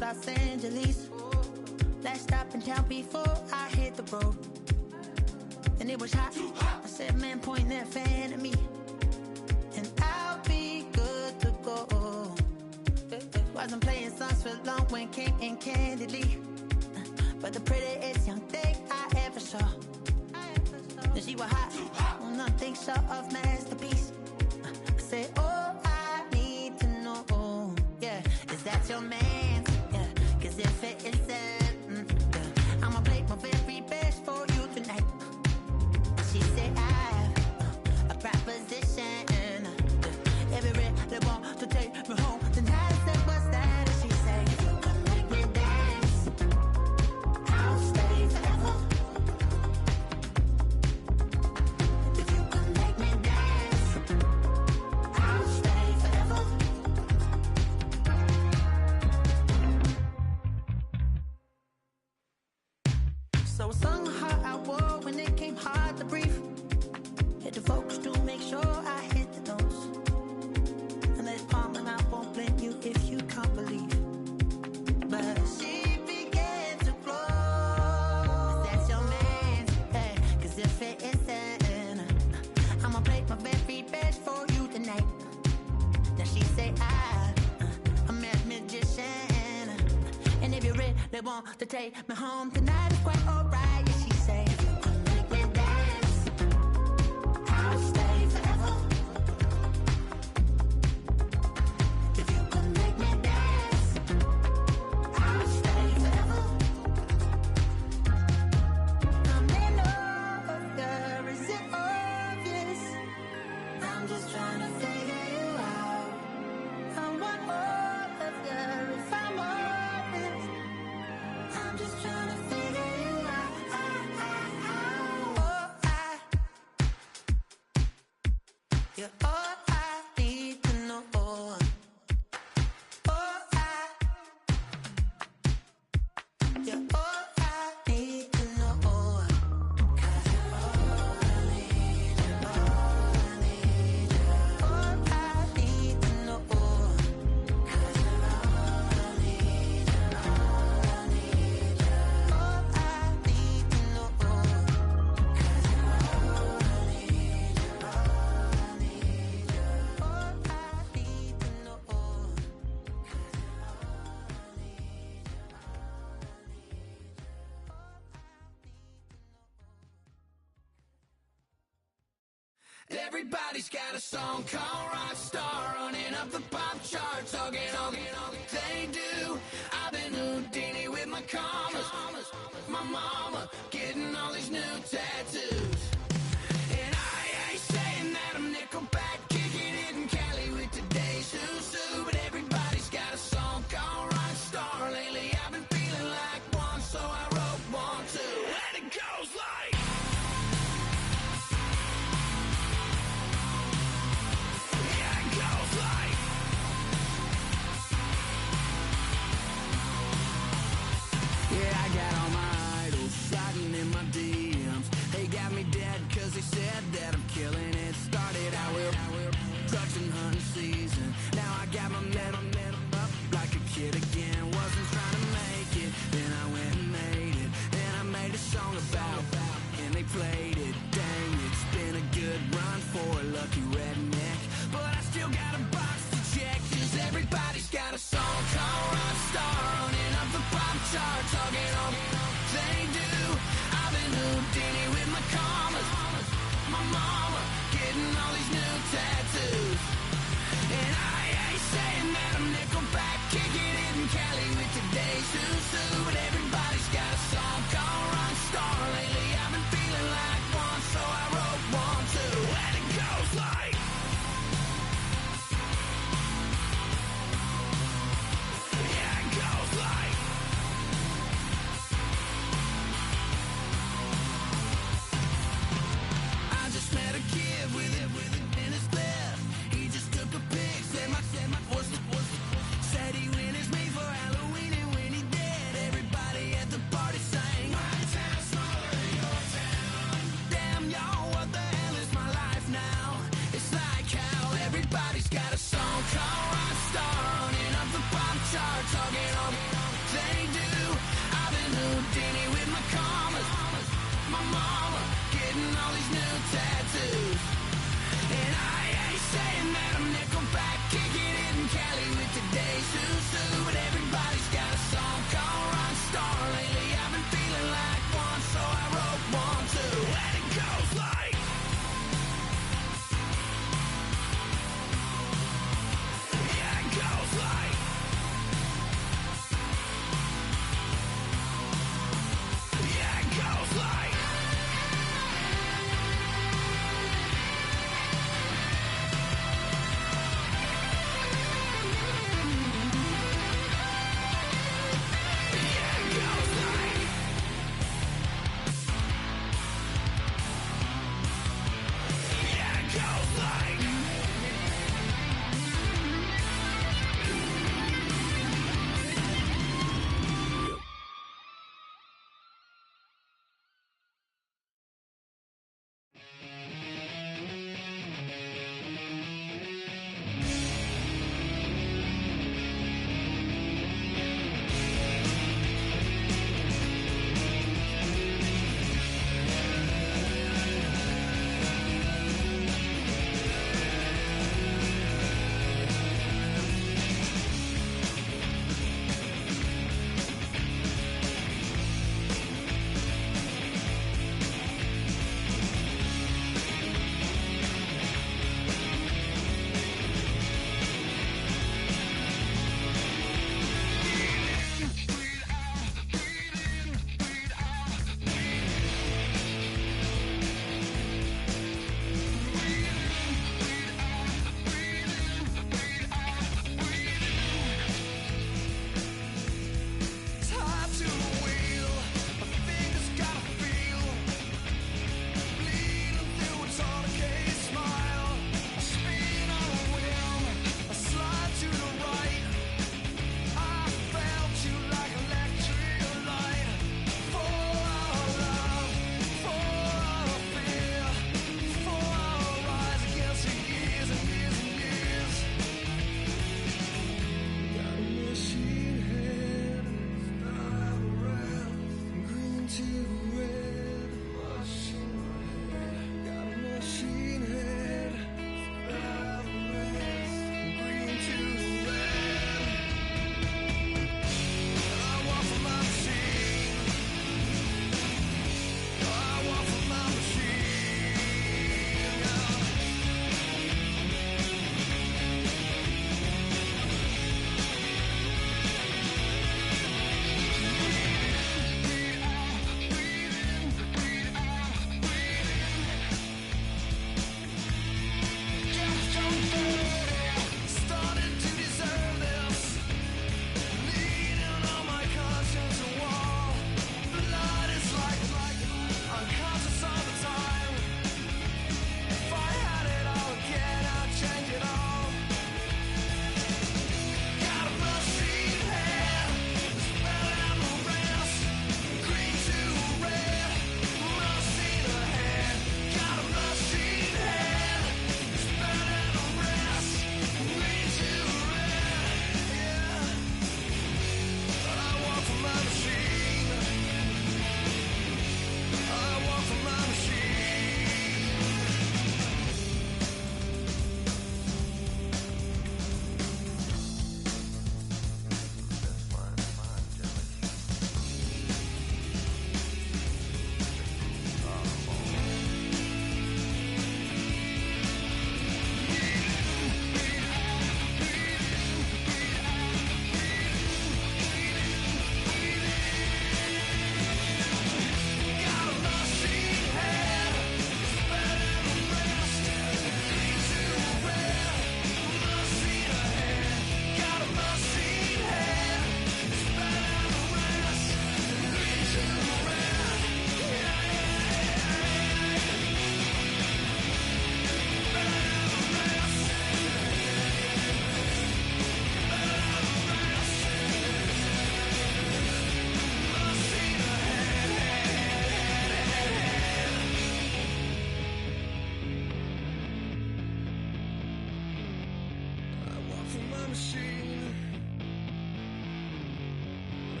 Los Angeles. Last stop in town before I hit the road. And it was hot. I said, man, point that fan at me, and I'll be good to go. Wasn't playing songs for long when came in candidly, but the prettiest young thing I ever saw. And she was hot. Well, nothing short of masterpiece. I said, oh, I need to know, yeah, is that your man? Yeah, cause if it isn't, yeah, I'ma play my very best for you tonight. She said, I have a proposition. Every red they want to take So I sung a heart I wore when it came hard to breathe. Hit the focus to make sure I hit the notes. And let palm and I won't blame you if you can't believe. But she began to flow. That's your man, hey, 'cause if it isn't, I'ma play my very best for you tonight. Now she say I'm a magician, and if you're ready, they want to take me home tonight. It's quite alright. Yeah, she say, if you can make me dance, I'll stay forever. If you can make me dance, I'll stay forever. I'm in love, girl, is it obvious? I'm just trying to figure you out. I want all of you if I'm honest. I'm just trying to figure you out. You're all I need to know. You're all I need to know. 'Cause you're all I need, you're all I need, you're all I need to know. 'Cause you're all I need, you're all I need, you're all I need to know. 'Cause you're all I need, you're all I need, you're all I need to know. 'Cause you're all I need, Everybody's got a song called Rockstar, running up the pop charts, all they do. I've been Houdini with my commas, my mama getting all these new tattoos. And I ain't saying that I'm Nickelback, kicking it in Cali with today's who's who, but everybody's got a song called Rockstar. Lately I've been feeling like one, so I wrote one too. And it goes like, yeah, it goes like, yeah, I got all my idols sliding in my DMs. They got me dead 'cause they said that I'm killing it. Started out with drugs and hunting season. Now I got my metal up like a kid again. Wasn't trying to make it, then I went and made it. Then I made a song about, and they played it. Dang, it's been a good run for a lucky redneck. But I still got a box to check, 'cause everybody's got a song called Rockstar, running up the pop charts, all they do. I've been Houdini with my commas, my mama getting all these new tattoos. And I ain't saying that I'm Nickelback, kicking it in Cali with today's who's who, but everybody's got a song called Rockstar. Lately I've been feeling like one, so I wrote one too. And it goes like, yeah, it goes like, I just met a kid with it in his left. He just took a pic, said my voice, say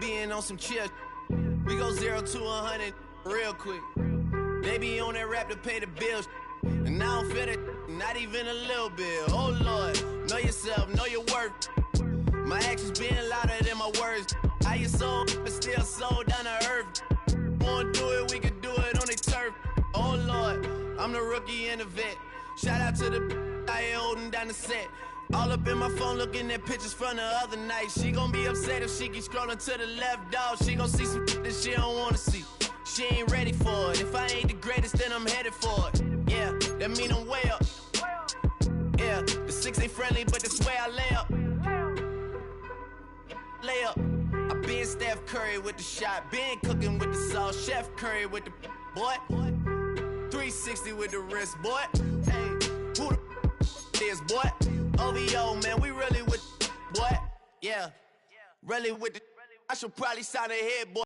being on some chill. We go 0 to 100 real quick. They be on that rap to pay the bills. And I don't feel it, not even a little bit. Oh Lord, know yourself, know your worth. My actions being louder than my words. How you sold, but still sold down to earth. Wanna do it, we can do it on the turf. Oh Lord, I'm the rookie and the vet. Shout out to the I ain't holding down the set. All up in my phone looking at pictures from the other night. She gon' be upset if she keep scrolling to the left, dog. She gon' see some that she don't wanna see. She ain't ready for it. If I ain't the greatest, then I'm headed for it. Yeah, that mean I'm way up. Yeah, the 6 ain't friendly, but that's where I lay up. Lay up. I been Steph Curry with the shot. Been cooking with the sauce. Chef Curry with the boy. 360 with the wrist, boy. Hey, who the is, boy? OVO, man, we really with boy. Yeah, really with the. I should probably sign a head, boy.